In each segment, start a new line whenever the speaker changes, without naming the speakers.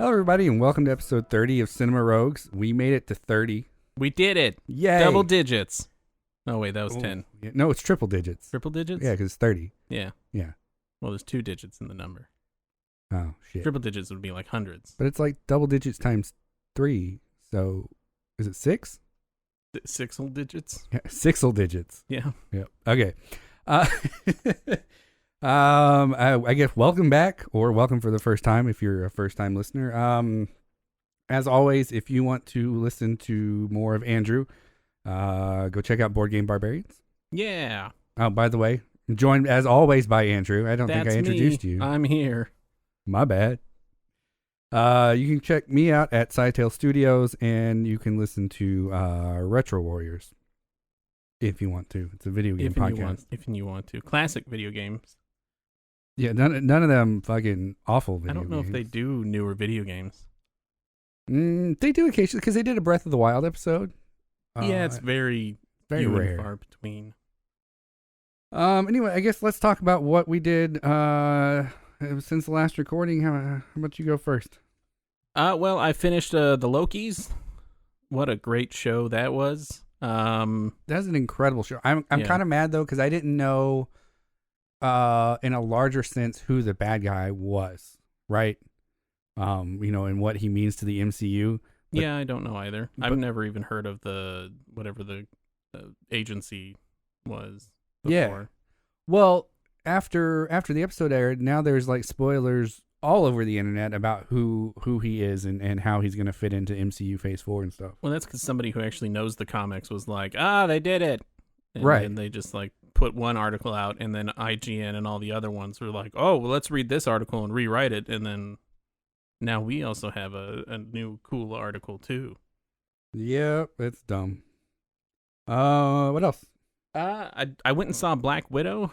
Hello, everybody, and welcome to episode 30 of Cinema Rogues. We made it to 30.
We did it.
Yay!
Double digits. Oh, wait, that was 10.
Yeah, no, it's triple digits.
Triple digits?
Yeah, because it's 30.
Yeah.
Yeah.
Well, there's 2 digits in the number.
Oh, shit.
Triple digits would be like hundreds.
But it's like double digits times 3. So, is it 6?
Sixel digits?
Yeah, sixel digits.
Yeah.
Yep. Okay. I guess welcome back, or welcome for the first time if you're a first-time listener. As always, if you want to listen to more of Andrew, go check out Board Game Barbarians.
Yeah.
Oh, by the way, I'm joined as always by Andrew. I don't think I introduced you.
I'm here.
My bad. You can check me out at SciTail Studios, and you can listen to Retro Warriors if you want to. It's a video game podcast.
If you want to. Classic video games.
Yeah, none of them fucking awful video
I don't know
games.
if they do newer video games.
They do occasionally, because they did a Breath of the Wild episode.
Yeah, it's very
very
few
rare.
and far between.
Anyway, I guess let's talk about what we did since the last recording. How about you go first?
Well, I finished the Lokis. What a great show that was.
That's an incredible show. I'm
Yeah.
kind of mad though, because I didn't know in a larger sense who the bad guy was, right? And what he means to the MCU. But,
yeah, I don't know either. I've never even heard of whatever the agency was before.
Yeah. Well, after the episode aired, now there's like spoilers all over the internet about who he is and how he's going to fit into MCU Phase 4 and stuff.
Well, that's because somebody who actually knows the comics was like, they did it. And
Right.
then they just like put one article out, and then IGN and all the other ones were like, oh, well, let's read this article and rewrite it. And then now we also have a new cool article too.
Yep, it's dumb. What else?
I went and saw Black Widow.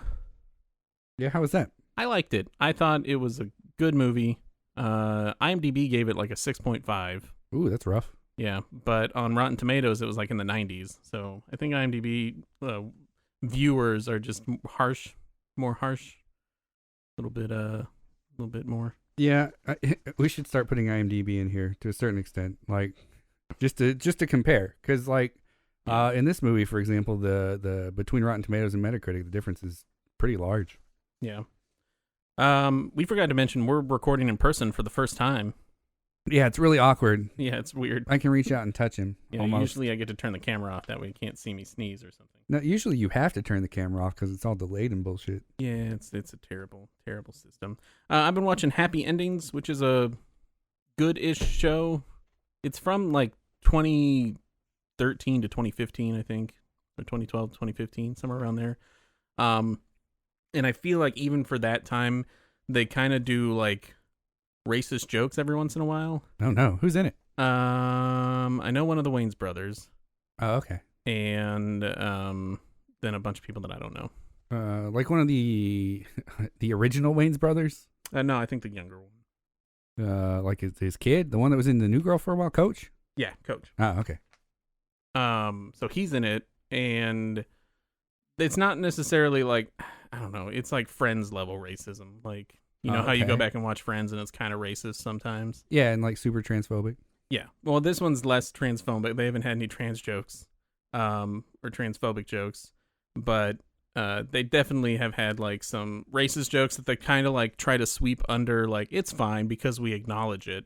Yeah, how was that?
I liked it. I thought it was a good movie. IMDb gave it like a 6.5.
Ooh, that's rough.
Yeah, but on Rotten Tomatoes, it was like in the 90s. So I think IMDb viewers are just more harsh, a little bit more.
Yeah, we should start putting IMDb in here to a certain extent, like just to compare, because like in this movie, for example, the between Rotten Tomatoes and Metacritic, the difference is pretty large.
Yeah. We forgot to mention we're recording in person for the first time.
Yeah, it's really awkward.
Yeah, it's weird.
I can reach out and touch him.
Yeah,
almost.
usually I get to turn the camera off, that way you can't see me sneeze or something.
No, usually you have to turn the camera off because it's all delayed and bullshit.
Yeah, it's a terrible system. I've been watching Happy Endings, which is a good-ish show. It's from like 2013 to 2015, I think, or 2012 to 2015, somewhere around there. And I feel like even for that time, they kind of do like racist jokes every once in a while.
Oh no, who's in it?
I know one of the Wayans brothers.
Oh, okay.
And then a bunch of people that I don't know.
Like one of the original Wayans brothers.
No, I think the younger one.
Like his kid, the one that was in The New Girl for a while, Coach.
Yeah, Coach.
Oh, okay.
So he's in it, and it's not necessarily like, I don't know, it's like Friends level racism. Like, you know how you go back and watch Friends and it's kind of racist sometimes?
Yeah, and like super transphobic.
Yeah. Well, this one's less transphobic. They haven't had any trans jokes, or transphobic jokes, but they definitely have had like some racist jokes that they kind of like try to sweep under, like, it's fine because we acknowledge it.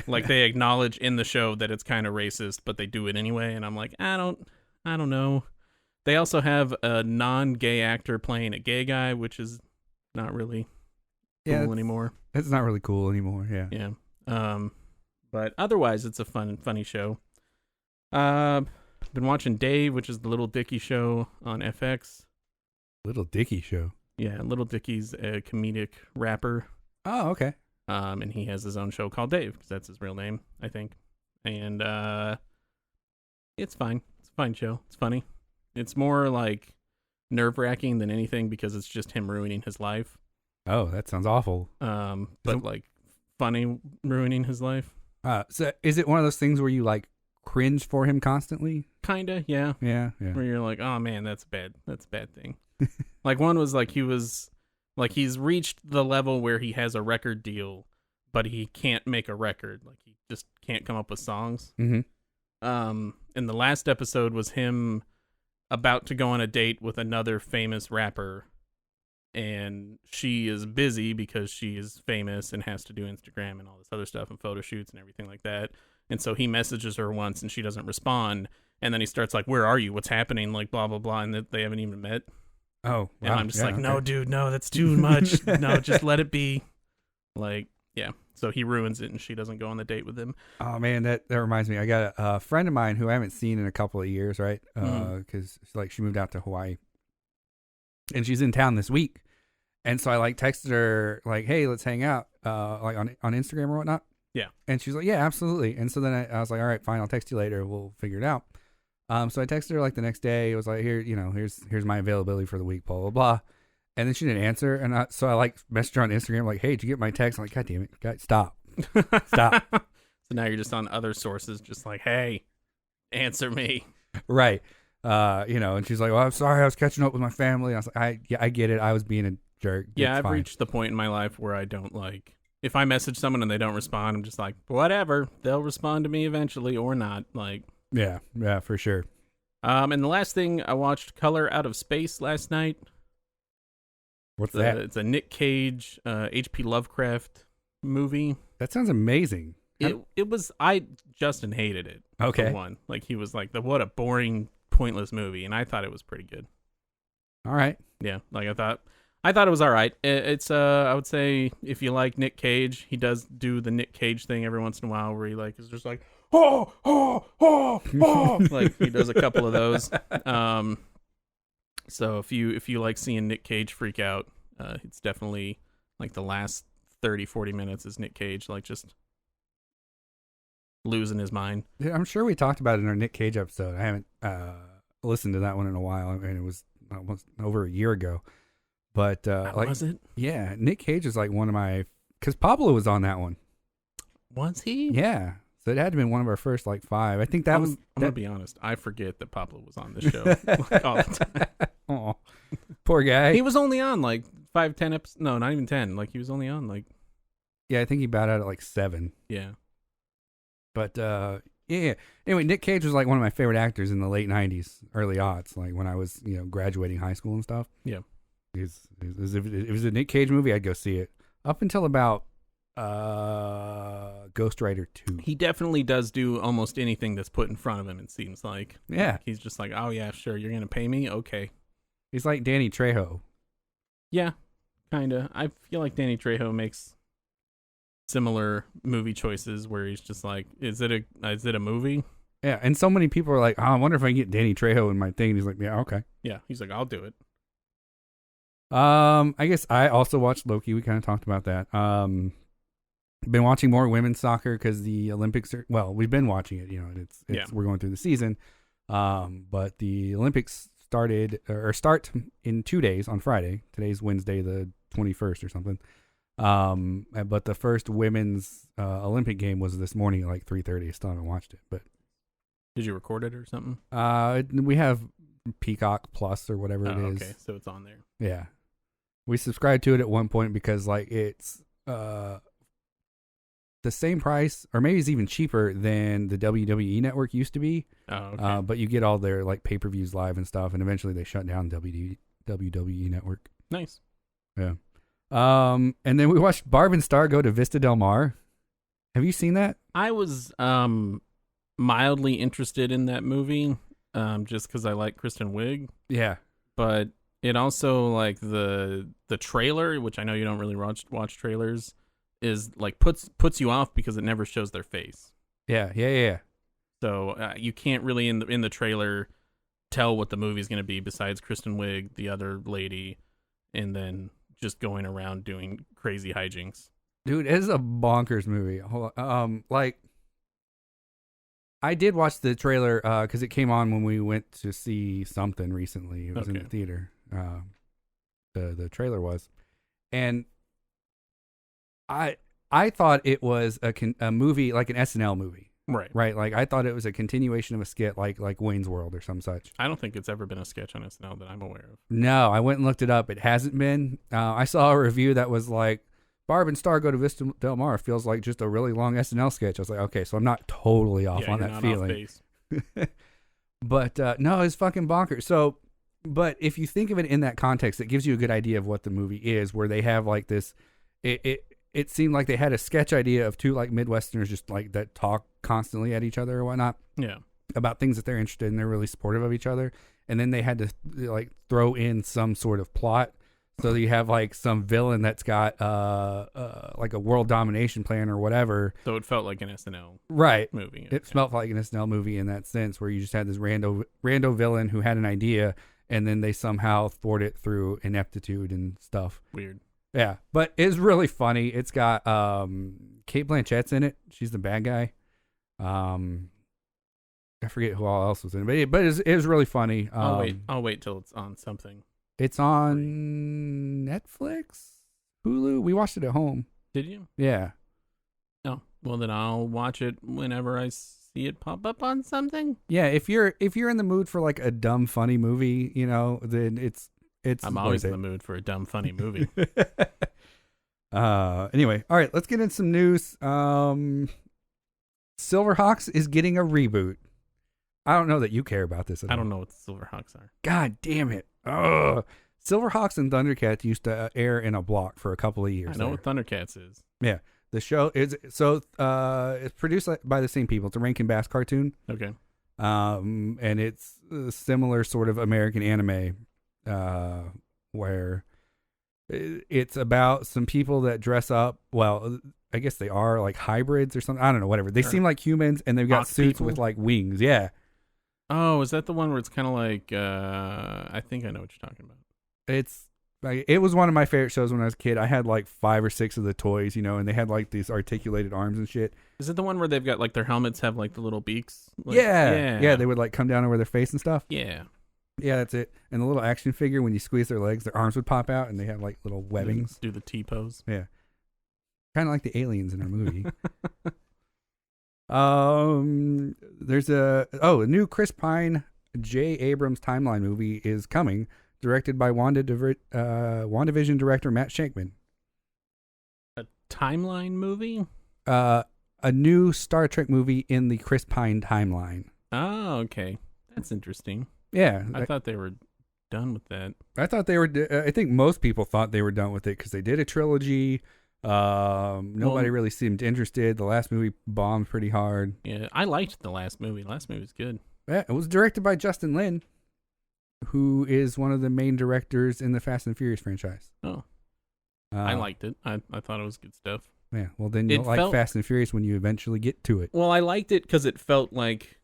Like they acknowledge in the show that it's kind of racist, but they do it anyway. And I'm like, I don't know. They also have a non-gay actor playing a gay guy, which is not really cool anymore.
It's not really cool anymore. Yeah.
Yeah. But otherwise, it's a funny show. Been watching Dave, which is the Little Dicky show on FX.
Little Dicky show.
Yeah, Little Dicky's a comedic rapper.
Oh, okay.
And he has his own show called Dave, because that's his real name, I think. And it's fine. It's a fine show. It's funny. It's more like nerve-wracking than anything because it's just him ruining his life.
Oh, that sounds awful.
But like funny ruining his life.
So is it one of those things where you like cringe for him constantly?
Kinda, yeah.
Yeah.
Where you're like, oh man, that's bad. That's a bad thing. Like one was like he's reached the level where he has a record deal, but he can't make a record. Like he just can't come up with songs.
Mm-hmm.
And the last episode was him about to go on a date with another famous rapper, and she is busy because she is famous and has to do Instagram and all this other stuff and photo shoots and everything like that. And so he messages her once and she doesn't respond. And then he starts like, "Where are you? What's happening?" Like blah, blah, blah. And they haven't even met.
Oh,
And
wow.
I'm just
Yeah,
like,
okay.
"No, dude, no, that's too much. No, just let it be." Like, yeah. So he ruins it and she doesn't go on the date with him.
Oh man, that reminds me. I got a friend of mine who I haven't seen in a couple of years, right? Because like she moved out to Hawaii, and she's in town this week. And so I like texted her like, "Hey, let's hang out, like on Instagram or whatnot."
Yeah.
And she's like, "Yeah, absolutely." And so then I was like, "All right, fine, I'll text you later. We'll figure it out." So I texted her like the next day. It was like, here's my availability for the week, blah blah blah. And then she didn't answer, and so I like messaged her on Instagram like, "Hey, did you get my text?" I'm like, "God damn it, guys, stop." Stop.
So now you're just on other sources, just like, "Hey, answer me."
Right. And she's like, "Well, I'm sorry, I was catching up with my family." I was like, I get it. I was being a jerk.
Yeah,
It's
I've
fine.
reached the point in my life where I don't like, if I message someone and they don't respond, I'm just like, whatever. They'll respond to me eventually or not. Like,
Yeah, for sure.
and the last thing I watched, Color Out of Space last night.
What's that?
It's a Nick Cage, H.P. Lovecraft movie.
That sounds amazing.
Justin hated it.
Okay.
For one, like he was like, what a boring, pointless movie, and I thought it was pretty good.
All right.
Yeah, like I thought it was all right. It's I would say if you like Nick Cage, he does do the Nick Cage thing every once in a while where he like is just like like he does a couple of those. So if you like seeing Nick Cage freak out, it's definitely like the last 30-40 minutes is Nick Cage like just losing his mind.
Yeah, I'm sure we talked about it in our Nick Cage episode. I haven't listened to that one in a while, and it was almost over a year ago. But
Was it?
Yeah, Nick Cage is like one of my, because Pablo was on that one.
Was he?
Yeah, so it had to have been one of our first like 5. I think that was.
I'm gonna be honest. I forget that Pablo was on this show like, all the time.
Oh, poor guy.
He was only on like 5-10 episodes. No, not even 10. Like he was only on like,
Yeah, I think he bowed out at like 7.
yeah.
But yeah. Anyway, Nick Cage was like one of my favorite actors in the late 90s, early aughts, like when I was, graduating high school and stuff.
Yeah.
If it was a Nick Cage movie, I'd go see it. Up until about Ghost Rider 2.
He definitely does do almost anything that's put in front of him, it seems like.
Yeah.
He's just like, "Oh yeah, sure, you're going to pay me? Okay."
He's like Danny Trejo.
Yeah, kind of. I feel like Danny Trejo makes similar movie choices where he's just like, is it a movie?
Yeah, and so many people are like, "Oh, I wonder if I can get Danny Trejo in my thing." And he's like, "Yeah, okay."
Yeah, he's like, "I'll do it."
I guess I also watched Loki. We kind of talked about that. Been watching more women's soccer because the Olympics are, well, we've been watching it, we're going through the season. But the Olympics start in 2 days on Friday. Today's Wednesday, the 21st or something. But the first women's Olympic game was this morning at like 3:30. I still haven't watched it, but
Did you record it or something?
we have Peacock Plus or whatever it is.
Okay, so it's on there.
Yeah. We subscribed to it at one point because like it's the same price or maybe it's even cheaper than the WWE network used to be.
Oh, okay.
But you get all their like pay-per-views live and stuff, and eventually they shut down WWE network.
Nice.
Yeah. And then we watched Barb and Star go to Vista Del Mar. Have you seen that?
I was mildly interested in that movie just because I like Kristen Wiig,
Yeah.
but it also like the trailer, which I know you don't really watch trailers, is like puts you off because it never shows their face.
Yeah.
So you can't really in the trailer tell what the movie's going to be besides Kristen Wiig, the other lady, and then just going around doing crazy hijinks.
Dude, it is a bonkers movie. Hold on. Like I did watch the trailer because it came on when we went to see something recently. It was in the theater. The trailer was, and I thought it was a movie like an SNL movie. Right. Like I thought it was a continuation of a skit like Wayne's World or some such.
I don't think it's ever been a sketch on SNL that I'm aware of.
No, I went and looked it up. It hasn't been. I saw a review that was like Barb and Star go to Vista Del Mar feels like just a really long SNL sketch. I was like, okay, so I'm not totally off on
you're
that
not
feeling.
Off base.
But no, it's fucking bonkers. So, but if you think of it in that context, it gives you a good idea of what the movie is, where they have like this. It seemed like they had a sketch idea of two like Midwesterners just like that talk constantly at each other or whatnot.
Yeah.
About things that they're interested in. They're really supportive of each other, and then they had to like throw in some sort of plot. So you have like some villain that's got like a world domination plan or whatever.
So it felt like an SNL
Right.
movie.
It felt like an SNL movie in that sense, where you just had this rando villain who had an idea, and then they somehow thwart it through ineptitude and stuff.
Weird.
Yeah, but it's really funny. It's got Kate Blanchett's in it. She's the bad guy. I forget who all else was in it, but it was really funny.
I'll wait till it's on something.
It's on Netflix, Hulu. We watched it at home.
Did you?
Yeah.
No. Well, then I'll watch it whenever I see it pop up on something.
Yeah, if you're in the mood for like a dumb funny movie, you know, then it's
I'm always in the mood for a dumb funny movie.
Anyway, all right, let's get into some news. Silverhawks is getting a reboot. I don't know that you care about this at all.
I don't know what the Silverhawks are.
God damn it. Ugh. Silverhawks and Thundercats used to air in a block for a couple of years.
I know what Thundercats is.
Yeah. The show is it's produced by the same people. It's a Rankin Bass cartoon.
Okay.
And it's a similar sort of American anime, where it's about some people that dress up. Well, I guess they are like hybrids or something. I don't know, whatever. They seem like humans, and they've got
Hawk
suits
people?
with like wings. Yeah.
Oh, is that the one where it's kind of like, I think I know what you're talking about.
It's like, it was one of my favorite shows when I was a kid. I had like 5 or 6 of the toys, you know, and they had like these articulated arms and shit.
Is it the one where they've got like their helmets have like the little beaks? Like,
Yeah. They would like come down over their face and stuff.
Yeah.
Yeah, that's it. And the little action figure, when you squeeze their legs, their arms would pop out, and they had like little webbings.
Do the T-pose.
Yeah. Kind of like the aliens in our movie. There's a new Chris Pine, J. Abrams timeline movie is coming, directed by WandaVision director Matt Shankman.
A timeline movie?
A new Star Trek movie in the Chris Pine timeline.
Oh, okay. That's interesting.
Yeah.
I thought they were done with that.
I thought they were. I think most people thought they were done with it because they did a trilogy. Nobody really seemed interested. The last movie bombed pretty hard.
Yeah, I liked the last movie. The last movie was good.
Yeah, it was directed by Justin Lin, who is one of the main directors in the Fast and Furious franchise.
Oh, I liked it. I thought it was good stuff.
Yeah, well then you'll like Fast and Furious when you eventually get to it.
Well, I liked it because it felt like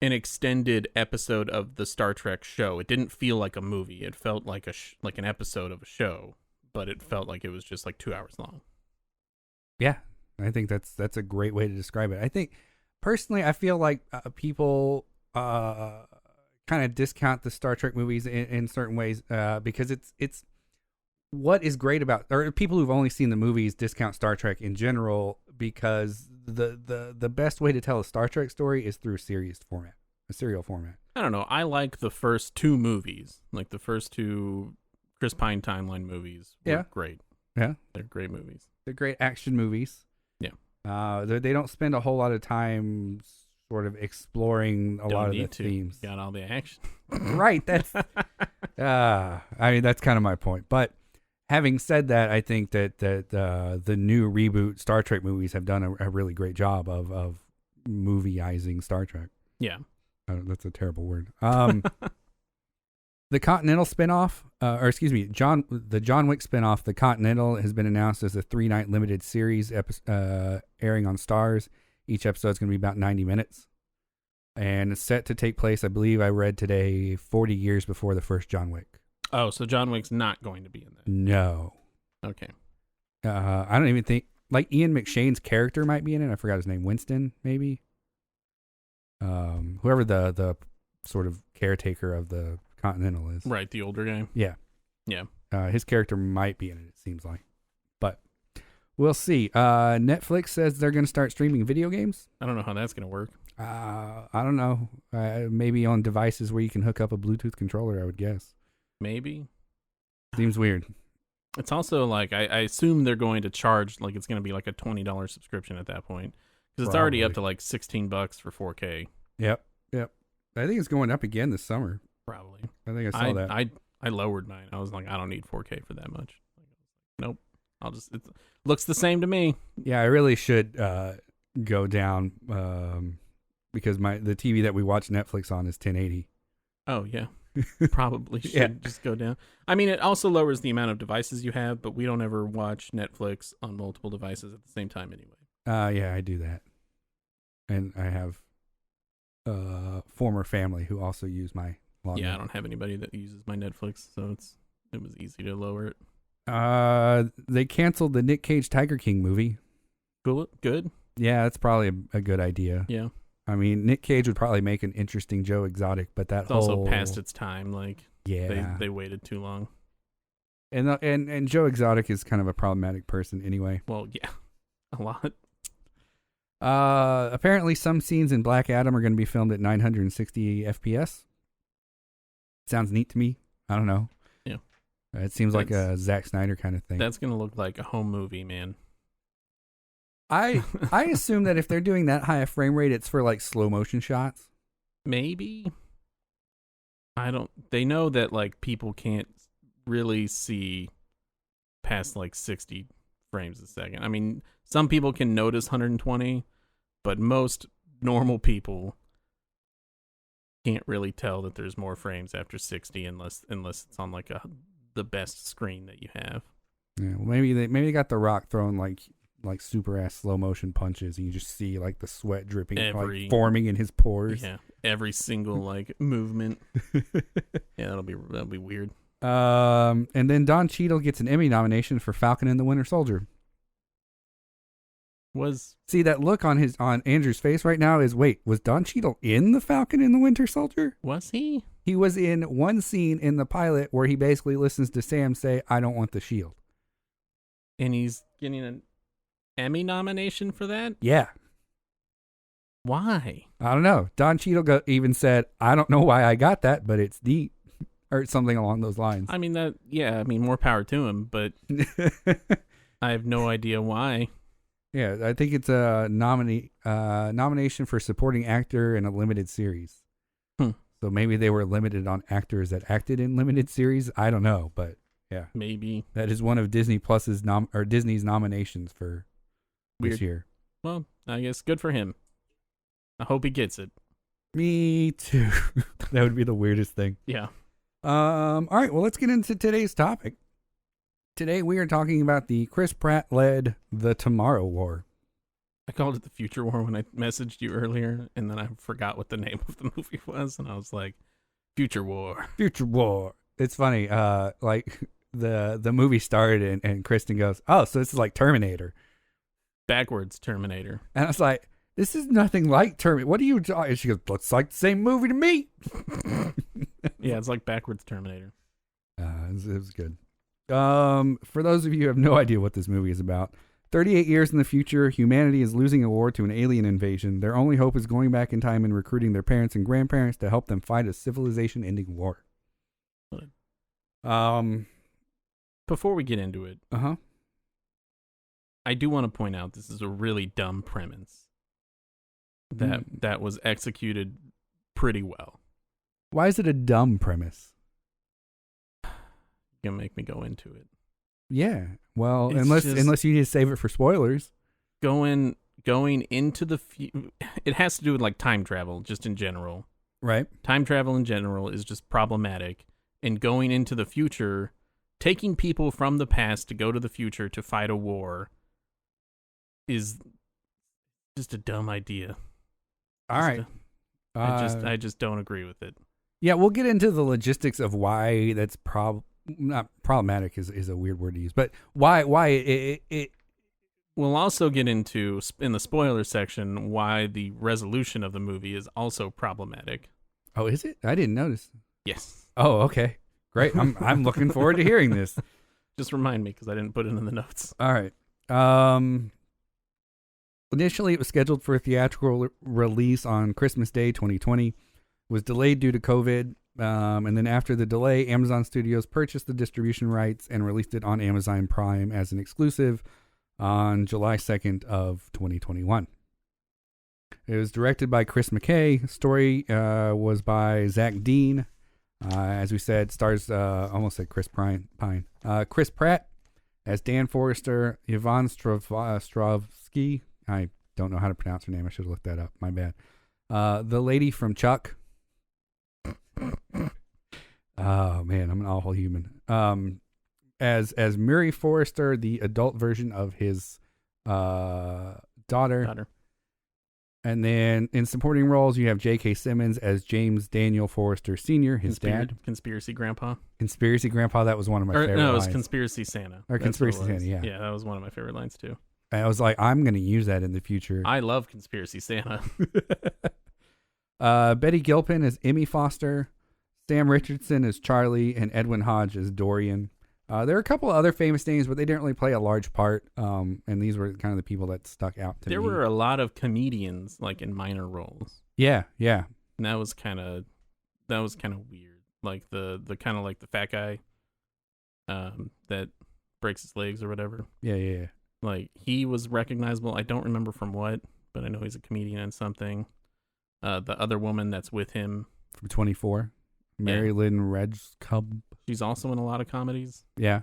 an extended episode of the Star Trek show. It didn't feel like a movie. It felt like like an episode of a show, but it felt like it was just like 2 hours long.
Yeah, I think that's a great way to describe it. I think personally, I feel like people kind of discount the Star Trek movies in certain ways because it's what is great about, or people who've only seen the movies discount Star Trek in general because the best way to tell a Star Trek story is through a serial format.
I don't know. I like the first 2 movies, like the first 2 Chris Pine timeline movies. Were great.
Yeah,
they're great movies.
They're great action movies.
Yeah.
They don't spend a whole lot of time sort of exploring a lot of the themes.
Got all the action.
Right. That's. I mean, that's kind of my point. But having said that, I think that the new reboot Star Trek movies have done a really great job of movieizing Star Trek.
Yeah.
That's a terrible word. The Continental spinoff, the John Wick spinoff, The Continental, has been announced as a 3-night limited series airing on Starz. Each episode is going to be about 90 minutes. And it's set to take place, I believe I read today, 40 years before the first John Wick.
Oh, so John Wick's not going to be in that?
No.
Okay.
I don't even think, like Ian McShane's character might be in it. I forgot his name. Winston, maybe? Whoever the sort of caretaker of the Continental is.
Right, the older guy.
Yeah.
Yeah.
His character might be in it seems like. But we'll see. Netflix says they're going to start streaming video games.
I don't know how that's going to work.
I don't know. Maybe on devices where you can hook up a Bluetooth controller, I would guess.
Maybe.
Seems weird.
It's also like I assume they're going to charge like it's going to be like a $20 subscription at that point because it's already up to like $16 for 4K.
Yep. I think it's going up again this summer.
Probably.
I think I saw that.
I lowered mine. I was like, I don't need 4K for that much. Nope. It looks the same to me.
Yeah, I really should go down because the TV that we watch Netflix on is 1080.
Oh yeah. Probably should just go down. I mean, it also lowers the amount of devices you have, but we don't ever watch Netflix on multiple devices at the same time anyway.
Yeah, I do that. And I have former family who also use my login.
Yeah, I don't have anybody that uses my Netflix, so it was easy to lower it.
They canceled the Nick Cage Tiger King movie.
Good?
Yeah, that's probably a good idea.
Yeah.
I mean, Nick Cage would probably make an interesting Joe Exotic, but
it's also past its time. Like,
yeah,
they waited too long.
And Joe Exotic is kind of a problematic person anyway.
Well, yeah, a lot.
Apparently some scenes in Black Adam are going to be filmed at 960 FPS. Sounds neat to me. I don't know.
Yeah.
It seems like a Zack Snyder kind of thing.
That's going to look like a home movie, man.
I assume that if they're doing that high a frame rate, it's for like slow motion shots.
Maybe. They know that like people can't really see past like 60 frames a second. I mean, some people can notice 120, but most normal people can't really tell that there's more frames after 60 unless it's on like the best screen that you have.
Yeah, well, maybe they got The Rock throwing like super ass slow motion punches, and you just see like the sweat dripping, like forming in his pores.
Yeah, every single like movement. Yeah, that'll be weird.
And then Don Cheadle gets an Emmy nomination for Falcon and the Winter Soldier. See that look on Andrew's face right now is, wait, was Don Cheadle in the Falcon and the Winter Soldier?
Was he?
He was in one scene in the pilot where he basically listens to Sam say, "I don't want the shield,"
and he's getting an Emmy nomination for that?
Yeah.
Why?
I don't know. Don Cheadle even said, "I don't know why I got that, but it's neat," or something along those lines.
I mean more power to him, but I have no idea why.
Yeah, I think it's a nomination for supporting actor in a limited series. So maybe they were limited on actors that acted in limited series. I don't know, but yeah,
maybe
that is one of Disney Plus's Disney's nominations for this year.
Well, I guess good for him. I hope he gets it.
Me too. That would be the weirdest thing.
Yeah.
All right. Well, let's get into today's topic. Today we are talking about the Chris Pratt-led The Tomorrow War.
I called it the Future War when I messaged you earlier, and then I forgot what the name of the movie was, and I was like, Future War.
Future War. It's funny. Like the movie started, and Kristen goes, "Oh, so this is like Terminator."
Backwards Terminator.
And I was like, "This is nothing like Terminator. What are you talking?" And she goes, "Looks like the same movie to me."
Yeah, it's like backwards Terminator.
It was good. For those of you who have no idea what this movie is about, 38 years in the future, humanity is losing a war to an alien invasion. Their only hope is going back in time and recruiting their parents and grandparents to help them fight a civilization-ending war.
Before we get into it,
I
do want to point out this is a really dumb premise that was executed pretty well.
Why is it a dumb premise?
You're gonna make me go into it.
Yeah. Well, unless you need to save it for spoilers.
Going into the it has to do with like time travel just in general.
Right.
Time travel in general is just problematic, and going into the future, taking people from the past to go to the future to fight a war is just a dumb idea.
All right.
I just don't agree with it.
Yeah, we'll get into the logistics of why that's not problematic is a weird word to use, but why it
we'll also get into in the spoiler section why the resolution of the movie is also problematic.
Oh, is it? I didn't notice.
Yes.
Oh, okay. Great. I'm looking forward to hearing this.
Just remind me because I didn't put it in the notes.
All right. Initially, it was scheduled for a theatrical release on Christmas Day 2020. Was delayed due to COVID. And then after the delay, Amazon Studios purchased the distribution rights and released it on Amazon Prime as an exclusive on July 2nd of 2021. It was directed by Chris McKay. Story was by Zach Dean. As we said, stars, almost said Chris Pine. Chris Pratt as Dan Forrester. Yvonne Stravsky. I don't know how to pronounce her name. I should have looked that up. My bad. The lady from Chuck. Oh, man, I'm an awful human. As Murray Forrester, the adult version of his daughter. And then in supporting roles, you have J.K. Simmons as James Daniel Forrester Sr., his dad.
Conspiracy Grandpa.
Conspiracy Grandpa, that was one of my favorite lines.
No, it was Conspiracy Santa.
Or Conspiracy Santa, yeah.
Yeah, that was one of my favorite lines, too.
I was like, I'm going to use that in the future.
I love Conspiracy Santa.
Betty Gilpin as Emmy Foster. Sam Richardson as Charlie. And Edwin Hodge as Dorian. There are a couple of other famous names, but they didn't really play a large part. And these were kind of the people that stuck out to me.
There were a lot of comedians like in minor roles.
Yeah.
And that was kind of weird. Like the kind of like the fat guy that breaks his legs or whatever.
Yeah.
Like he was recognizable. I don't remember from what, but I know he's a comedian in something. The other woman that's with him
From 24. Mary Lynn Redcub.
She's also in a lot of comedies.
Yeah.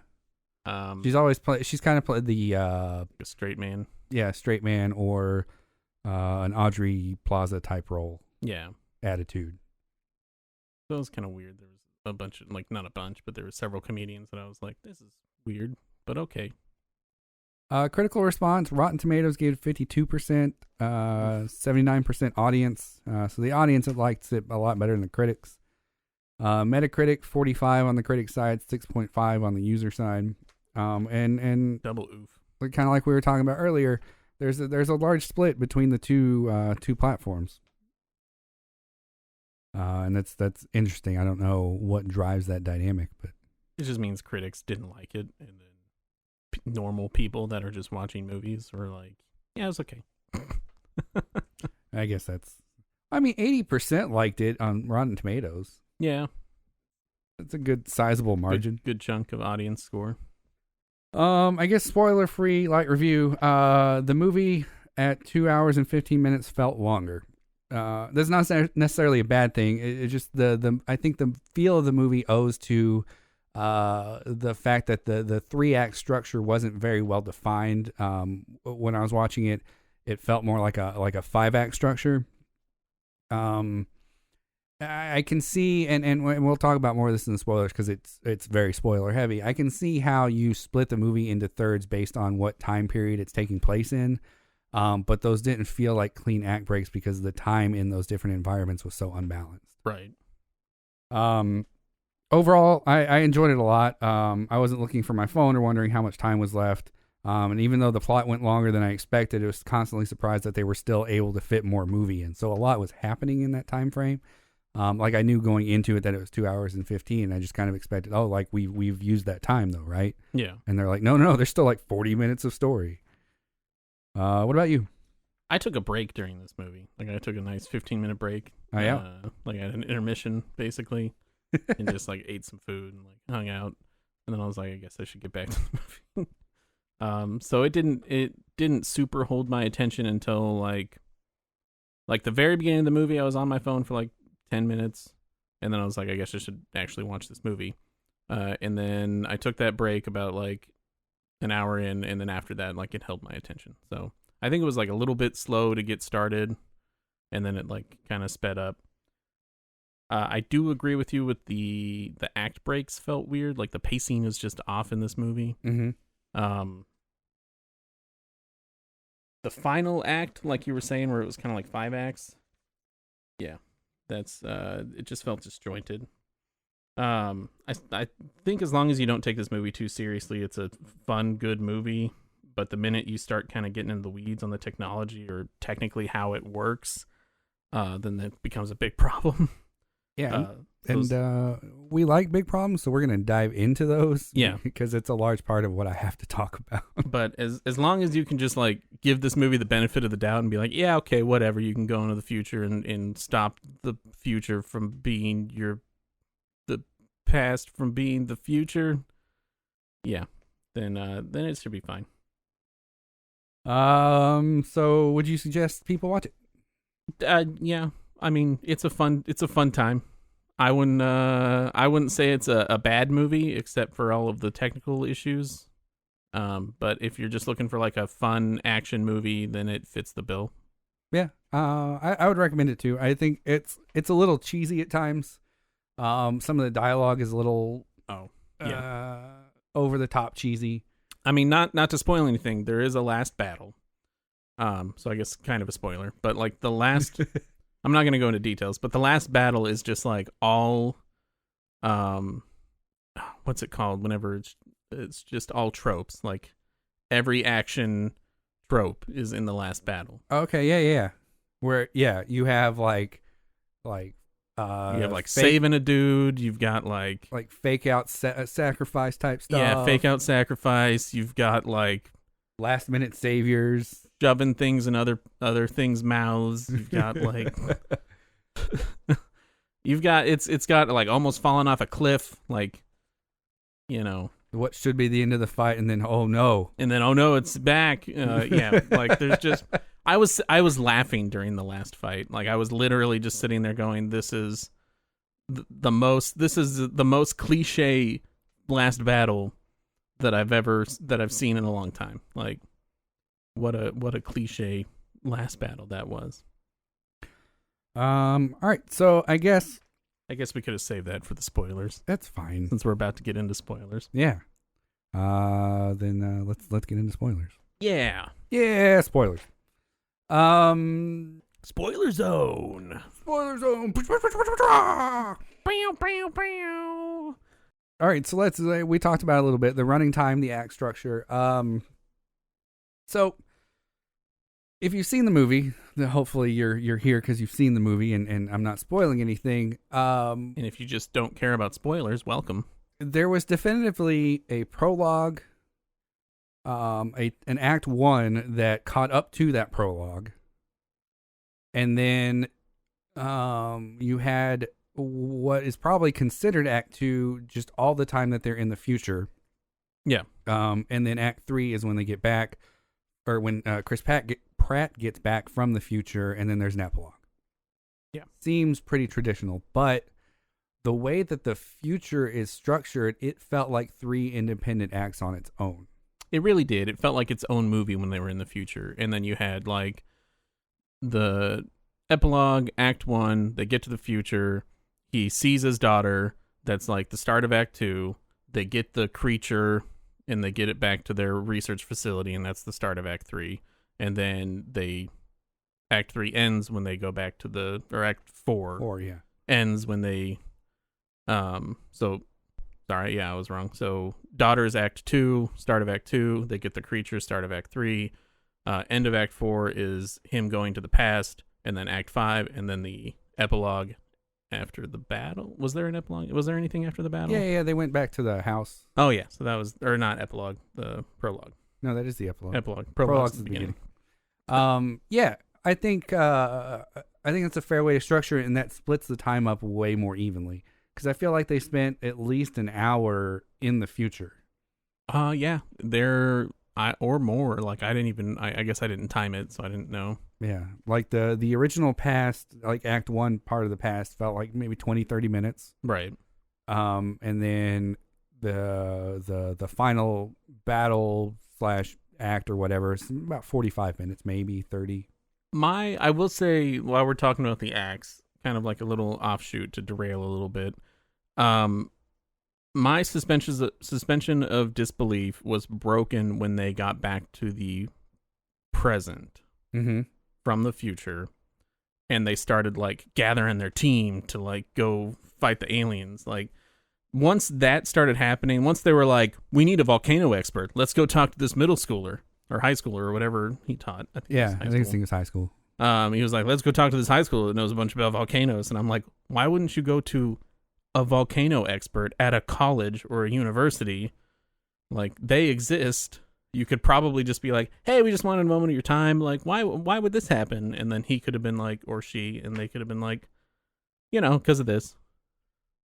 She's always played. She's kind of played the
a straight man.
Yeah, straight man or an Audrey Plaza type role.
Yeah.
Attitude.
So it was kind of weird. There was a bunch of not a bunch, but there were several comedians that I was like, this is weird, but okay.
Critical response: Rotten Tomatoes gave 52%, 79% audience. So the audience liked it a lot better than the critics. Metacritic 45 on the critic side, 6.5 on the user side. And
double oof.
Kind of like we were talking about earlier, there's a large split between the two platforms. And that's interesting. I don't know what drives that dynamic, but
it just means critics didn't like it, and then normal people that are just watching movies were like, yeah, it was okay.
I guess 80% liked it on Rotten Tomatoes.
Yeah.
That's a good sizable margin.
Good chunk of audience score.
I guess spoiler free light review. The movie at 2 hours and 15 minutes felt longer. That's not necessarily a bad thing. It's just I think the feel of the movie owes to the fact that the 3-act structure wasn't very well defined. When I was watching it, it felt more like a 5-act structure. I can see, and we'll talk about more of this in the spoilers because it's very spoiler heavy. I can see how you split the movie into thirds based on what time period it's taking place in, but those didn't feel like clean act breaks because the time in those different environments was so unbalanced.
Right.
Overall, I enjoyed it a lot. I wasn't looking for my phone or wondering how much time was left. And even though the plot went longer than I expected, I was constantly surprised that they were still able to fit more movie in. So a lot was happening in that time frame. Like I knew going into it that it was 2 hours and 15. I just kind of expected, like we've used that time though, right?
Yeah.
And they're like, no, there's still like 40 minutes of story. What about you?
I took a break during this movie. Like I took a nice 15-minute break.
Oh yeah.
Like I had an intermission basically, and just like ate some food and like hung out. And then I was like, I guess I should get back to the movie. So it didn't super hold my attention until like the very beginning of the movie. I was on my phone for like 10 minutes, and then I was like, I guess I should actually watch this movie. And then I took that break about like an hour in, and then after that, like it held my attention. So I think it was like a little bit slow to get started, and then it like kind of sped up. I do agree with you with the act breaks felt weird. Like the pacing is just off in this movie.
Mm-hmm.
The final act, like you were saying, where it was kind of like 5 acts. Yeah. That's it just felt disjointed. I think as long as you don't take this movie too seriously, it's a fun, good movie. But the minute you start kind of getting into the weeds on the technology or technically how it works, then that becomes a big problem.
Yeah, we like big problems, so we're gonna dive into those.
Yeah,
because it's a large part of what I have to talk about.
But as long as you can just like give this movie the benefit of the doubt and be like, yeah, okay, whatever, you can go into the future and stop the future from being your past from being the future, yeah, then it should be fine.
So would you suggest people watch it?
Yeah, I mean, it's a fun time. I wouldn't say it's a bad movie except for all of the technical issues. But if you're just looking for like a fun action movie, then it fits the bill.
Yeah. I would recommend it too. I think it's a little cheesy at times. Some of the dialogue is a little over the top cheesy.
I mean, not to spoil anything, there is a last battle. So I guess kind of a spoiler, but like the last I'm not going to go into details, but the last battle is just like all what's it called whenever it's just all tropes. Like every action trope is in the last battle.
Okay, yeah. Where you have like you
have like saving a dude, you've got like
fake out sacrifice type stuff.
Yeah, fake out sacrifice, you've got like
last minute saviors,
shoving things in other things' mouths. You've got like it's got like almost falling off a cliff, like, you know,
what should be the end of the fight, and then oh no,
it's back. Yeah, like there's just I was laughing during the last fight. Like I was literally just sitting there going, this is the most cliche last battle that I've seen in a long time. Like what a cliche last battle that was.
All right, so I guess
we could have saved that for the spoilers.
That's fine,
since we're about to get into spoilers.
Yeah. Then let's get into spoilers.
Yeah.
Yeah, spoilers.
Spoiler zone.
Spoiler zone.
Bow, bow, bow.
All right, so we talked about it a little bit, the running time, the act structure. So if you've seen the movie, then hopefully you're here because you've seen the movie, and I'm not spoiling anything.
And if you just don't care about spoilers, welcome.
There was definitively a prologue, an act one that caught up to that prologue, and then you had what is probably considered act two, just all the time that they're in the future.
Yeah.
And then act three is when they get back, or when Chris Pratt gets back from the future, and then there's an epilogue.
Yeah.
Seems pretty traditional, but the way that the future is structured, it felt like three independent acts on its own.
It really did. It felt like its own movie when they were in the future. And then you had like the epilogue, act one, they get to the future, he sees his daughter, that's like the start of act two, they get the creature and they get it back to their research facility, and that's the start of act three. And then act three ends when they go back to act four.
Yeah.
Ends when they sorry, yeah, I was wrong. So daughter's act two, start of act two, they get the creature, start of act three. End of act four is him going to the past, and then act five, and then the epilogue after the battle. Was there an epilogue? Was there anything after the battle?
Yeah, they went back to the house.
Oh yeah, so that was, or not epilogue, the prologue.
No, that is the epilogue.
Prologue's the beginning.
Yeah, I think that's a fair way to structure it, and that splits the time up way more evenly. Because I feel like they spent at least an hour in the future.
Yeah, or more. Like I guess I didn't time it, so I didn't know.
Yeah, like the original past, like act one part of the past felt like maybe 20-30 minutes.
Right.
And then the final battle / act or whatever is about 45 minutes, maybe 30.
I will say, while we're talking about the acts, kind of like a little offshoot to derail a little bit, my suspension of disbelief was broken when they got back to the present from the future, and they started like gathering their team to like go fight the aliens. Like once that started happening, once they were like, we need a volcano expert, let's go talk to this middle schooler or high schooler or whatever he taught. I think
it was high school.
He was like, let's go talk to this high school that knows a bunch about volcanoes. And I'm like, why wouldn't you go to a volcano expert at a college or a university? Like, they exist. You could probably just be like, hey, we just wanted a moment of your time. Like, why would this happen? And then he could have been like, or she, and they could have been like, because of this.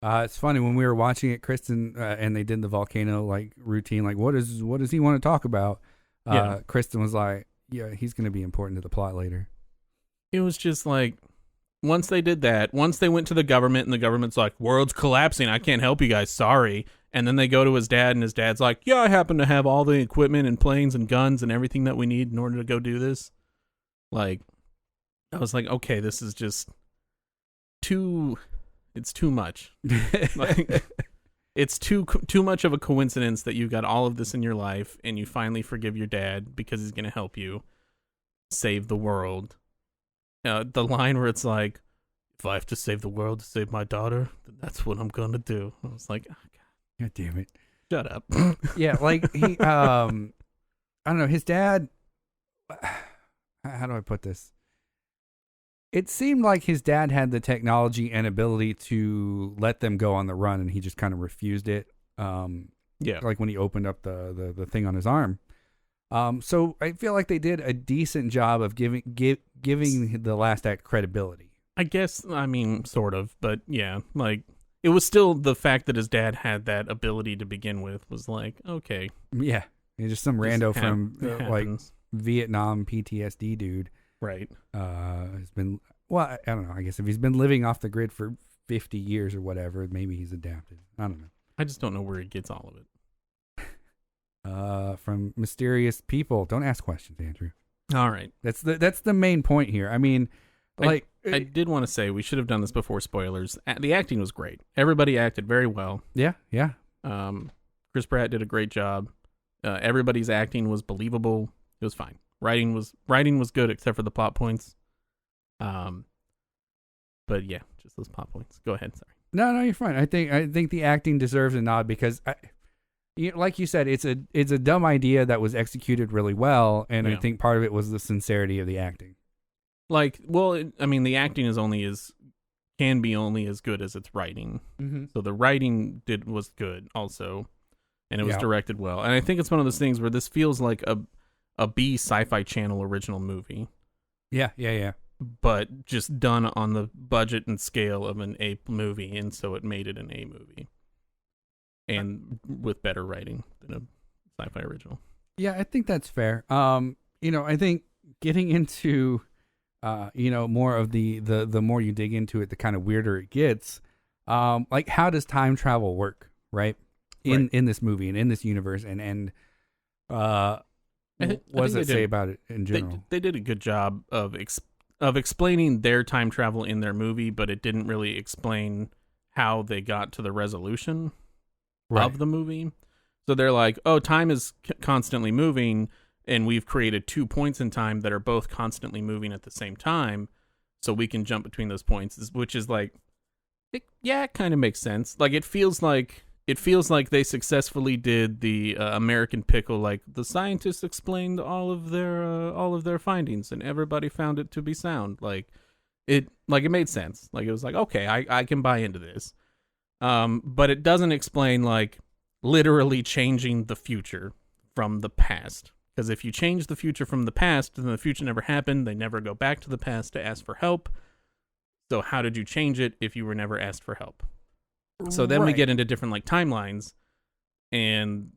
It's funny when we were watching it, Kristen, and they did the volcano like routine. Like, what does he want to talk about?
Yeah.
Kristen was like, "Yeah, he's going to be important to the plot later."
It was just like, once they did that, once they went to the government and the government's like, world's collapsing, I can't help you guys, sorry. And then they go to his dad and his dad's like, yeah, I happen to have all the equipment and planes and guns and everything that we need in order to go do this. Like, I was like, okay, this is just it's too much. Like, it's too much of a coincidence that you got all of this in your life and you finally forgive your dad because he's going to help you save the world. The line where it's like, if I have to save the world to save my daughter, then that's what I'm going to do. I was like, oh,
God damn it.
shut up.
Yeah, like he I don't know, his dad, how do I put this? It seemed like his dad had the technology and ability to let them go on the run, and he just kind of refused it.
Yeah.
Like when he opened up the thing on his arm. So I feel like they did a decent job of giving the last act credibility.
I guess, I mean, sort of, but yeah, like, it was still the fact that his dad had that ability to begin with was like, okay.
Yeah. He's just some rando from like
happens.
Vietnam PTSD dude.
Right.
Has been, well, I don't know. I guess if he's been living off the grid for 50 years or whatever, maybe he's adapted. I don't know.
I just don't know where he gets all of it.
From mysterious people. Don't ask questions, Andrew.
All right.
That's the main point here. I mean, like,
I did want to say we should have done this before spoilers. The acting was great. Everybody acted very well.
yeah.
Chris Pratt did a great job. Everybody's acting was believable. It was fine. Writing was good except for the plot points. But yeah, just those plot points. Go ahead. Sorry.
No, you're fine. I think the acting deserves a nod because like you said, it's a dumb idea that was executed really well, and I think part of it was the sincerity of the acting.
Like, well, I mean, the acting can be only as good as its writing.
Mm-hmm.
So the writing was good also, and it was
Yeah.
directed well. And I think it's one of those things where this feels like a B Sci-Fi Channel original movie.
Yeah.
But just done on the budget and scale of an A movie, and so it made it an A movie. And with better writing than a sci-fi original.
Yeah, I think that's fair. I think getting into more of the more you dig into it, the kind of weirder it gets. Like, how does time travel work, right? In this movie and in this universe, and what does it say about it in general?
They did a good job of explaining their time travel in their movie, but it didn't really explain how they got to the resolution of the movie. So they're like, oh, time is constantly moving, and we've created 2 points in time that are both constantly moving at the same time, so we can jump between those points, which is like, it kind of makes sense. Like, it feels like they successfully did the American Pickle, like the scientists explained all of their findings and everybody found it to be sound. Like it made sense. Like, it was like, okay, I can buy into this. But it doesn't explain like literally changing the future from the past. Because if you change the future from the past, then the future never happened. They never go back to the past to ask for help. So how did you change it if you were never asked for help? So then we get into different like timelines, and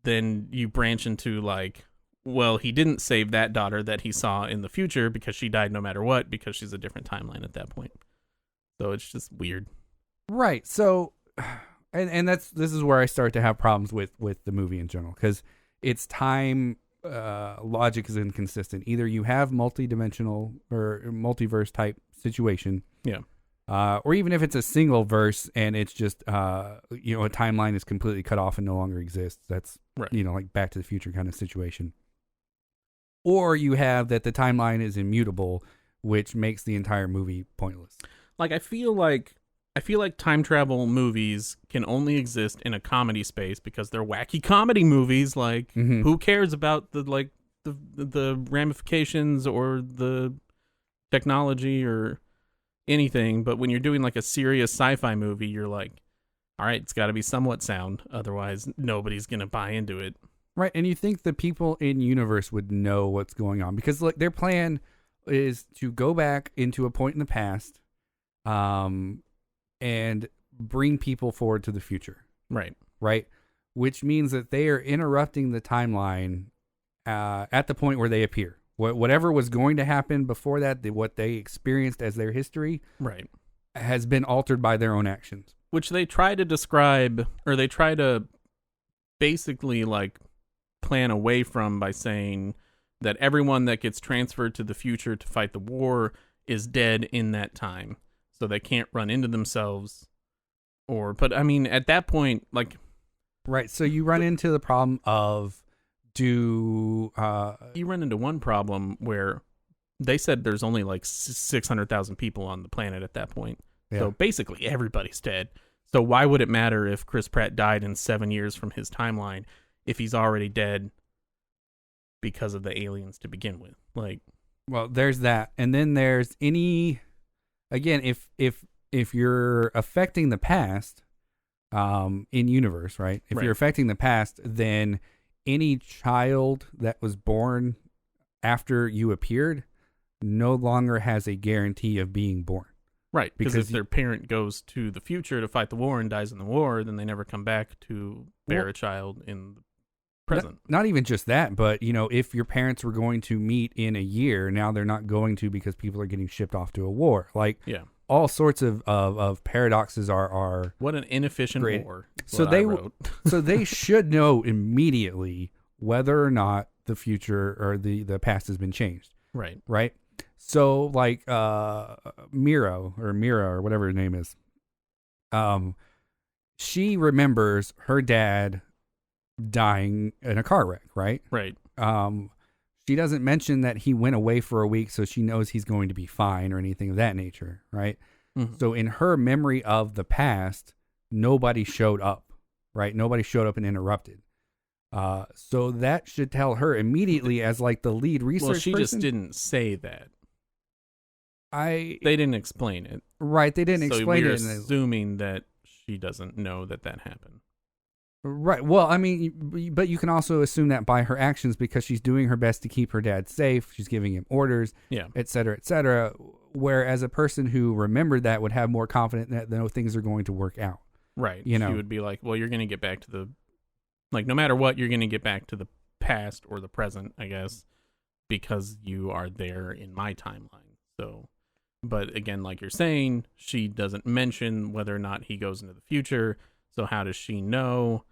then you branch into like, well, he didn't save that daughter that he saw in the future because she died no matter what, because she's a different timeline at that point. So it's just weird.
Right. So, and this is where I start to have problems with the movie in general, because its time logic is inconsistent. Either you have multi-dimensional or multiverse type situation.
Yeah.
Or even if it's a single verse and it's just, a timeline is completely cut off and no longer exists. That's,
right.
Like Back to the Future kind of situation. Or you have that the timeline is immutable, which makes the entire movie pointless.
Like, I feel like time travel movies can only exist in a comedy space because they're wacky comedy movies. Like, who cares about the ramifications or the technology or anything? But when you're doing like a serious sci-fi movie, you're like, all right, it's got to be somewhat sound, otherwise nobody's gonna buy into it.
Right. And you think the people in universe would know what's going on, because like their plan is to go back into a point in the past, and bring people forward to the future,
Right.
right? Which means that they are interrupting the timeline at the point where they appear. Whatever was going to happen before that, what they experienced as their history,
Right.
has been altered by their own actions.
Which they try to describe, or they try to basically like plan away from by saying that everyone that gets transferred to the future to fight the war is dead in that time. So they can't run into themselves. But I mean, at that point, like.
Right. So you run into the problem of you
run into one problem where they said there's only like 600,000 people on the planet at that point.
Yeah.
So basically everybody's dead. So why would it matter if Chris Pratt died in 7 years from his timeline if he's already dead because of the aliens to begin with? Like,
well, there's that. And then there's again, if you're affecting the past in universe, right? If
Right.
you're affecting the past, then any child that was born after you appeared no longer has a guarantee of being born.
right. Because
Because
if their parent goes to the future to fight the war and dies in the war, then they never come back to bear
Well,
a child in the present.
Not even just that, but if your parents were going to meet in a year, now they're not going to because people are getting shipped off to a war. Like,
Yeah.
all sorts of paradoxes are
What an inefficient
Great.
war. is
So
what
they
I wrote.
so they should know immediately whether or not the future or the past has been changed,
Right.
right? So like Mira or whatever her name is, she remembers her dad dying in a car wreck, right?
Right.
She doesn't mention that he went away for a week, so she knows he's going to be fine or anything of that nature, right?
Mhm.
So in her memory of the past, nobody showed up, right? Nobody showed up and interrupted. So that should tell her immediately as like the lead research
Well, she
person.
just didn't say that.
They
didn't explain it.
right. They didn't
So
explain
we're
it.
assuming that she doesn't know that happened.
Right. Well, I mean, but you can also assume that by her actions because she's doing her best to keep her dad safe. She's giving him orders,
Yeah.
et cetera, et cetera. Whereas a person who remembered that would have more confidence that things are going to work out.
Right.
You know.
She would be like, well, you're going to get back to the, like, no matter what, you're going to get back to the past or the present, I guess, because you are there in my timeline. So, but again, like you're saying, she doesn't mention whether or not he goes into the future. So how does she know?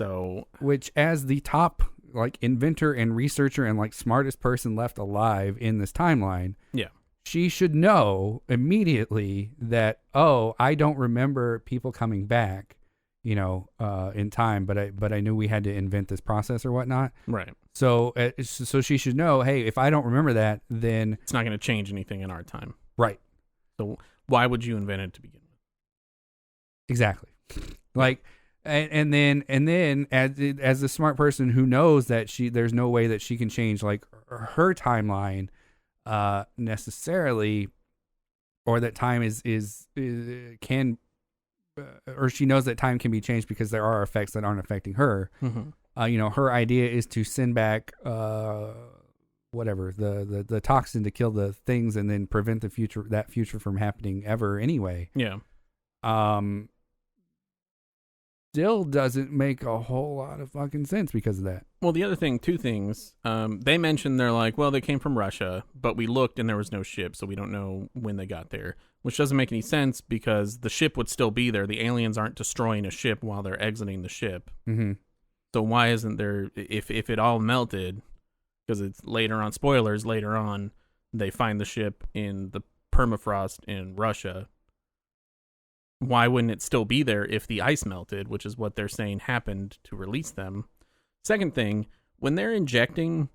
So,
Which, as the top like inventor and researcher and like smartest person left alive in this timeline,
yeah.
she should know immediately that, oh, I don't remember people coming back, in time, but I knew we had to invent this process or whatnot.
Right.
So she should know, hey, if I don't remember that, then
It's not going to change anything in our time.
right,
So why would you invent it to begin with?
exactly. Like, and then as the smart person who knows that there's no way that she can change like her timeline, necessarily, or that time can, or she knows that time can be changed because there are effects that aren't affecting her.
Mm-hmm.
Her idea is to send back whatever the toxin to kill the things and then prevent that future from happening ever anyway.
Yeah.
Still doesn't make a whole lot of fucking sense because of that.
Well, the other thing, two things. They mentioned they're like, well, they came from Russia, but we looked and there was no ship, so we don't know when they got there, which doesn't make any sense because the ship would still be there. The aliens aren't destroying a ship while they're exiting the ship.
Mm-hmm.
So why isn't there, if it all melted, because it's later on, spoilers, later on, they find the ship in the permafrost in Russia. Why wouldn't it still be there if the ice melted, which is what they're saying happened to release them? Second thing, when they're injecting,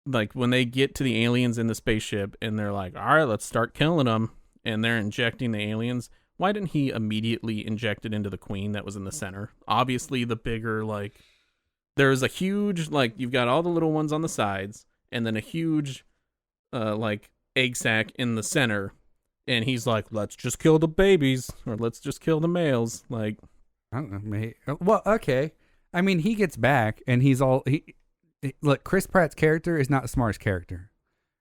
like when they get to the aliens in the spaceship and they're like, all right, let's start killing them, and they're injecting the aliens, why didn't he immediately inject it into the queen that was in the center? Obviously, the bigger, like, there's a huge, like, you've got all the little ones on the sides, and then a huge, like, egg sac in the center. And he's like, let's just kill the babies, or let's just kill the males. Like,
I don't know. Maybe, well, okay. I mean, he gets back and he's all look. Chris Pratt's character is not the smartest character,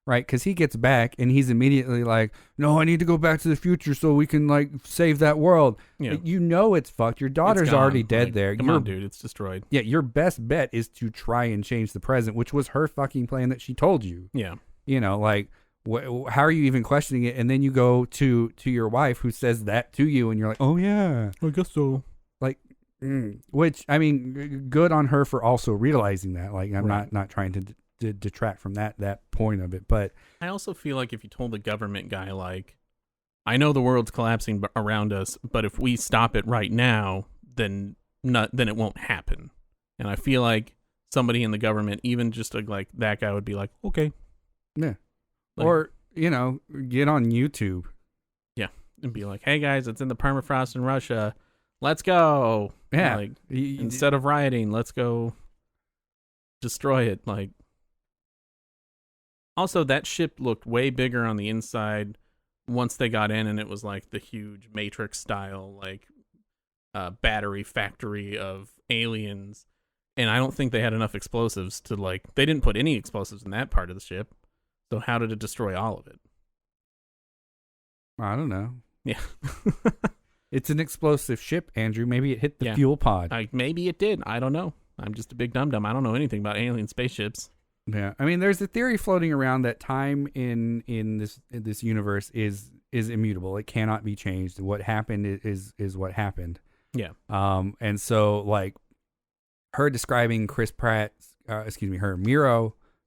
right? Because he gets back and he's immediately like, no, I need to go back to the future so we can like save that world.
Yeah.
You know it's fucked. Your daughter's
It's gone.
already dead
Like,
there.
Come on, dude. It's destroyed.
Yeah, your best bet is to try and change the present, which was her fucking plan that she told you.
Yeah.
You know, like, how are you even questioning it? And then you go to your wife who says that to you, and you're like, oh yeah,
I guess so.
like, which I mean, good on her for also realizing that. Like, I'm
Right.
not trying to detract from that point of it, but
I also feel like if you told the government guy, like, I know the world's collapsing around us, but if we stop it right now, then it won't happen. And I feel like somebody in the government, even just like that guy, would be like, okay.
yeah,
Like,
or you know, get on YouTube.
and be like, hey guys, it's in the permafrost in Russia. Let's go.
Yeah,
Like, instead of rioting, let's go destroy it. Like, also that ship looked way bigger on the inside once they got in, and it was like the huge Matrix style, like, battery factory of aliens. And I don't think they had enough explosives to, like, they didn't put any explosives in that part of the ship. So how did it destroy all of it?
I don't know.
Yeah.
It's an explosive ship, Andrew. Maybe it hit the
Yeah.
fuel pod.
Maybe it did. I don't know. I'm just a big dum-dum. I don't know anything about alien spaceships.
Yeah, I mean, there's a theory floating around that time in this universe is immutable. It cannot be changed. What happened is what happened.
Yeah.
And so like her describing Chris Pratt,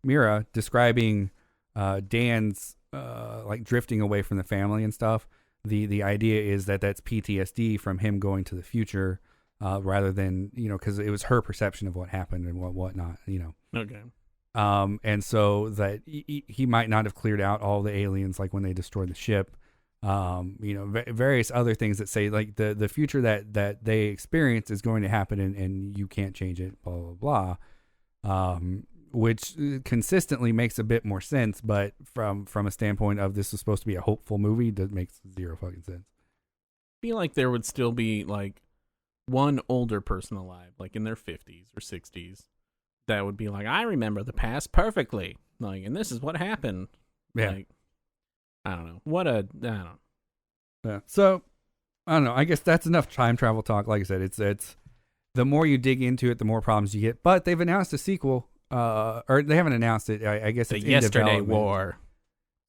Mira describing Dan's like drifting away from the family and stuff. The idea is that that's PTSD from him going to the future, rather than, you know, because it was her perception of what happened and whatnot, you know.
Okay.
And so that he might not have cleared out all the aliens like when they destroyed the ship. You know, various other things that say like the future that they experience is going to happen and you can't change it, blah blah blah. Which consistently makes a bit more sense, but from a standpoint of this is supposed to be a hopeful movie, that makes zero fucking sense.
I feel like there would still be like one older person alive, like in their 50s or 60s, that would be like, I remember the past perfectly. Like, and this is what happened.
Yeah.
Like, I don't know. I don't know.
Yeah. So I don't know. I guess that's enough time travel talk. Like I said, it's the more you dig into it, the more problems you get. But they've announced a sequel. Or they haven't announced it. I guess
The
it's in
Yesterday
development.
War.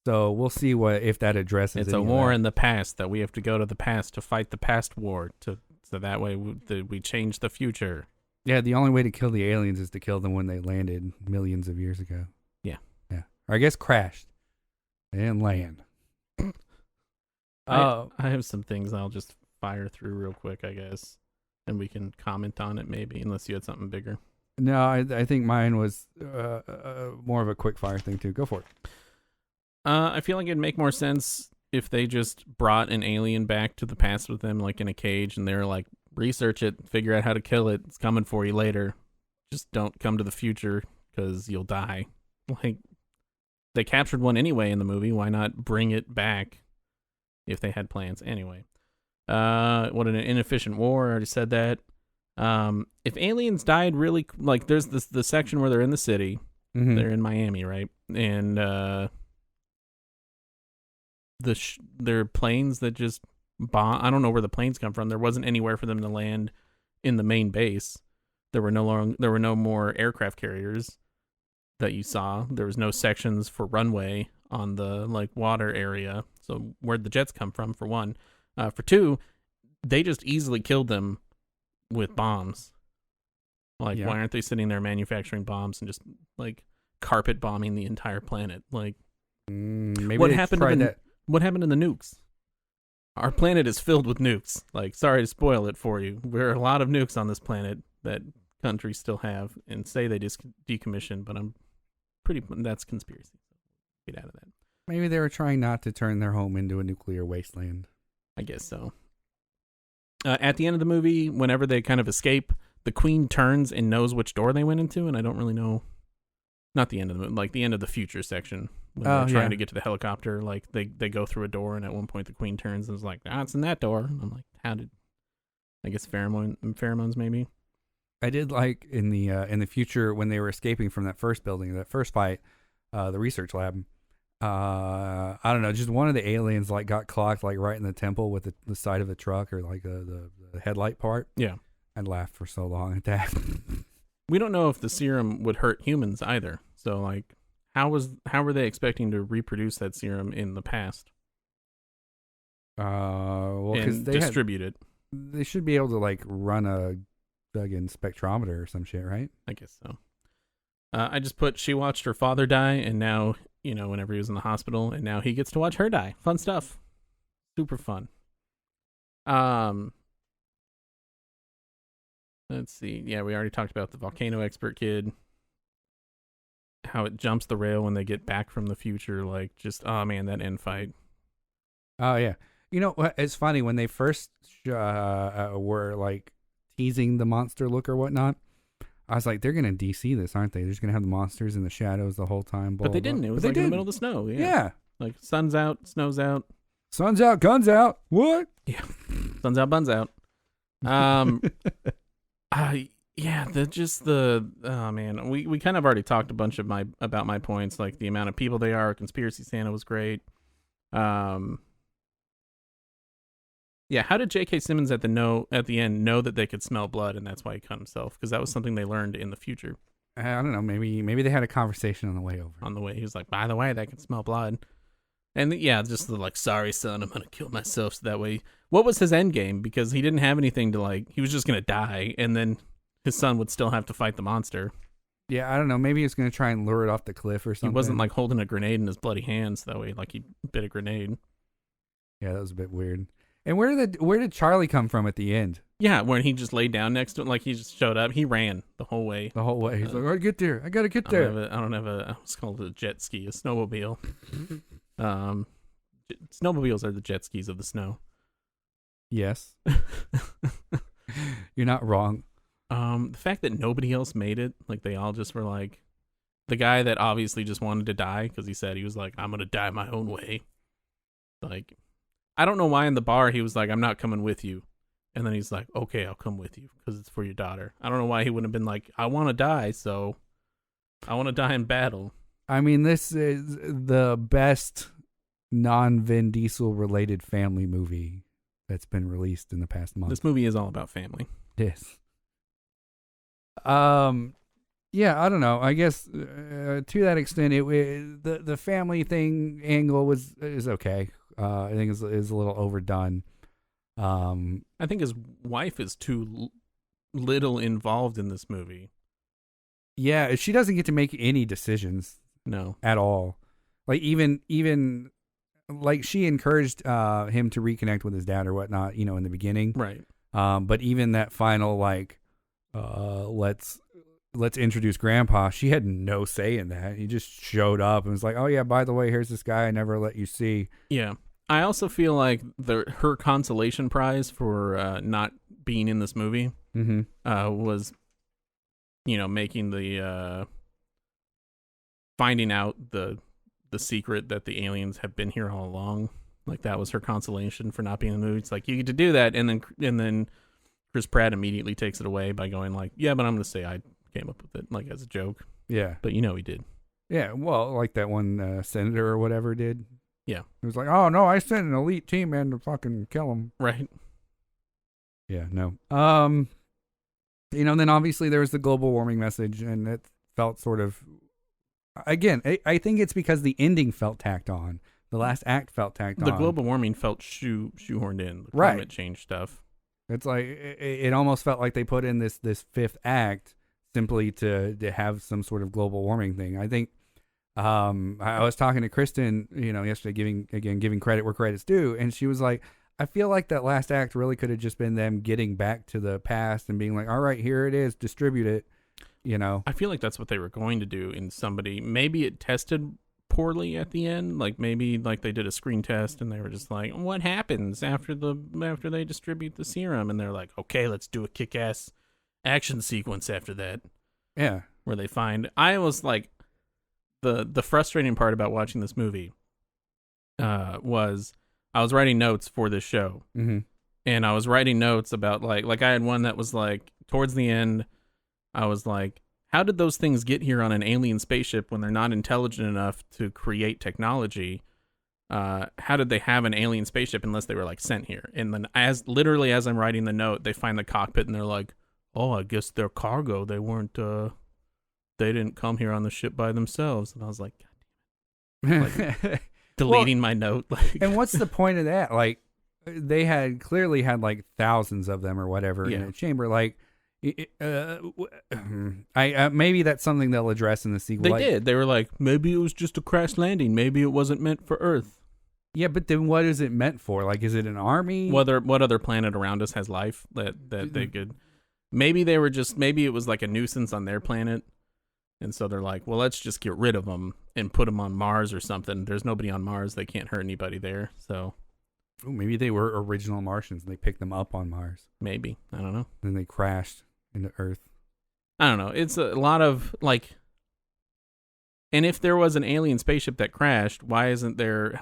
So we'll see if that addresses.
It's a
any of
war
that.
in the past that we have to go to the past to fight the past war so that way we change the future.
Yeah, the only way to kill the aliens is to kill them when they landed millions of years ago.
Yeah.
Yeah. Or I guess crashed. They didn't land.
I have some things I'll just fire through real quick, I guess, and we can comment on it maybe, unless you had something bigger.
No, I think mine was more of a quick fire thing too. Go for it.
I feel like it'd make more sense if they just brought an alien back to the past with them, like in a cage, and they're like, research it, figure out how to kill it. It's coming for you later. Just don't come to the future because you'll die. Like, they captured one anyway in the movie. Why not bring it back if they had plans? Anyway, what an inefficient war. I already said that. If aliens died really, like, there's the section where they're in the city.
Mm-hmm.
They're in Miami, right? And there are planes that just bomb. I don't know where the planes come from. There wasn't anywhere for them to land in the main base. There were no more aircraft carriers that you saw. There was no sections for runway on the like water area. So where'd the jets come from, for one? For two, they just easily killed them with bombs. Like,
Yeah.
why aren't they sitting there manufacturing bombs and just like carpet bombing the entire planet? Like,
Maybe
what
they
happened
tried
to the,
that.
what happened to the nukes? Our planet is filled with nukes. Like, sorry to spoil it for you. There are a lot of nukes on this planet that countries still have and say they just decommissioned, but that's conspiracy. Get out of that.
Maybe they were trying not to turn their home into a nuclear wasteland.
I guess so. At the end of the movie, whenever they kind of escape, the queen turns and knows which door they went into, and I don't really know. Not the end of the movie, like the end of the future section. When they're trying to get to the helicopter, like they go through a door, and at one point the queen turns and is like, it's in that door. And I'm like, how did? I guess pheromones maybe.
I did like in the future when they were escaping from that first building, that first fight, the research lab. I don't know, just one of the aliens like got clocked like right in the temple with the side of the truck or like the headlight part.
Yeah.
I laughed for so long at that.
We don't know if the serum would hurt humans either. So like, how were they expecting to reproduce that serum in the past?
Well, because
And
they
distribute it.
they should be able to like run a fucking spectrometer or some shit, right?
I guess so. I just put she watched her father die, and now, whenever he was in the hospital, and now he gets to watch her die. Fun stuff. Super fun. Let's see. Yeah, we already talked about the volcano expert kid. How it jumps the rail when they get back from the future. Like, just, oh man, that end fight.
Oh yeah. You know what? It's funny when they first were like teasing the monster look or whatnot. I was like, they're gonna DC this, aren't they? They're just gonna have the monsters in the shadows the whole time. Blah,
But they
blah,
didn't.
blah.
It was
But
like
they
in the
did.
middle of the snow. Yeah.
Yeah.
Like, sun's out, snow's out.
Sun's out, guns out. What?
Sun's out, buns out. Yeah, oh man, we kind of already talked a bunch of about my points, like the amount of people they are. Conspiracy Santa was great. Yeah, how did J.K. Simmons at the end know that they could smell blood, and that's why he cut himself? Because that was something they learned in the future.
I don't know. Maybe they had a conversation on the way over.
On the way, he was like, "By the way, they can smell blood." And yeah, just the like, "Sorry, son, I'm gonna kill myself." So that way, what was his end game? Because he didn't have anything to like. He was just gonna die, and then his son would still have to fight the monster.
Yeah, I don't know. Maybe he was gonna try and lure it off the cliff or something.
He wasn't like holding a grenade in his bloody hands. That way, like he bit a grenade.
Yeah, that was a bit weird. And where did Charlie come from at the end?
Yeah, when he just laid down next to him, like he just showed up. He ran the whole way.
The whole way. He's like, I gotta get there. I gotta get
I
there.
don't have a what's called a jet ski, a snowmobile. Snowmobiles are the jet skis of the snow.
Yes. You're not wrong.
The fact that nobody else made it, like they all just were like, the guy that obviously just wanted to die because he said he was like, I'm gonna die my own way. Like, I don't know why in the bar he was like, I'm not coming with you. And then he's like, okay, I'll come with you because it's for your daughter. I don't know why he wouldn't have been like, I want to die, so I want to die in battle.
I mean, this is the best non-Vin Diesel related family movie that's been released in the past month.
This movie is all about family.
Yes. Yeah, I don't know. I guess to that extent, the family thing angle is okay. I think is a little overdone.
I think his wife is too little involved in this movie.
Yeah, she doesn't get to make any decisions
No.
at all. Like even like she encouraged him to reconnect with his dad or whatnot, in the beginning.
Right.
But even that final like, let's introduce Grandpa. She had no say in that. He just showed up and was like, "Oh yeah, by the way, here's this guy I never let you see."
Yeah. I also feel like her consolation prize for not being in this movie was, making the finding out the secret that the aliens have been here all along. Like that was her consolation for not being in the movie. It's like you get to do that, and then Chris Pratt immediately takes it away by going like, "Yeah, but I'm gonna say I came up with it like as a joke."
Yeah.
But he did.
Yeah. Well, like that one senator or whatever did.
Yeah.
It was like, "Oh no, I sent an elite team in to fucking kill him."
Right.
Yeah. No. Then obviously there was the global warming message, and it felt sort of. Again, I think it's because the ending felt tacked on. The last act felt tacked on.
The global warming felt shoehorned in. The
Right.
climate change stuff.
It's like it almost felt like they put in this fifth act simply to have some sort of global warming thing. I think I was talking to Kristen, yesterday, giving credit where credit's due, and she was like, I feel like that last act really could have just been them getting back to the past and being like, all right, here it is, distribute it.
I feel like that's what they were going to do in somebody. Maybe it tested poorly at the end. Like maybe like they did a screen test and they were just like, what happens after they distribute the serum? And they're like, okay, let's do a kick-ass action sequence after that.
Yeah.
Where they find, I was like, the frustrating part about watching this movie was I was writing notes for this show.
Mm-hmm.
And I was writing notes about like I had one that was like towards the end, I was like, how did those things get here on an alien spaceship when they're not intelligent enough to create technology? How did they have an alien spaceship unless they were like sent here? And then as I'm writing the note, they find the cockpit and they're like, oh, I guess they're cargo. They weren't, they didn't come here on the ship by themselves. And I was like, deleting my note. Like,
and what's the point of that? Like, they had clearly had like thousands of them or whatever in a chamber. Like, maybe that's something they'll address in the sequel.
They did. They were like, maybe it was just a crash landing. Maybe it wasn't meant for Earth.
Yeah, but then what is it meant for? Like, is it an army?
What other planet around us has life that they could? Maybe they were just. Maybe it was like a nuisance on their planet, and so they're like, well, let's just get rid of them and put them on Mars or something. There's nobody on Mars. They can't hurt anybody there. So.
Ooh, maybe they were original Martians and they picked them up on Mars.
Maybe. I don't know.
Then they crashed into Earth.
I don't know. It's a lot of like. And if there was an alien spaceship that crashed, why hasn't there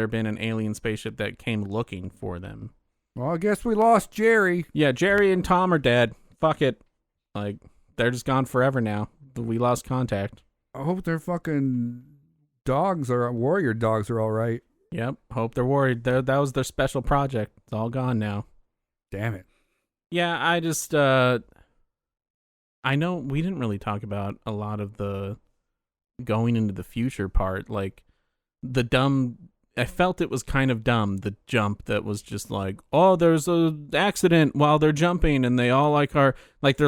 been an alien spaceship that came looking for them?
Well, I guess we lost Jerry.
Yeah, Jerry and Tom are dead. Fuck it. Like, they're just gone forever now. We lost contact.
I hope their fucking warrior dogs are all right.
Yep. Hope they're worried. That was their special project. It's all gone now.
Damn it.
Yeah, I just I know we didn't really talk about a lot of the going into the future part, like I felt it was kind of dumb, the jump that was just like, oh, there's a accident while they're jumping and they all they're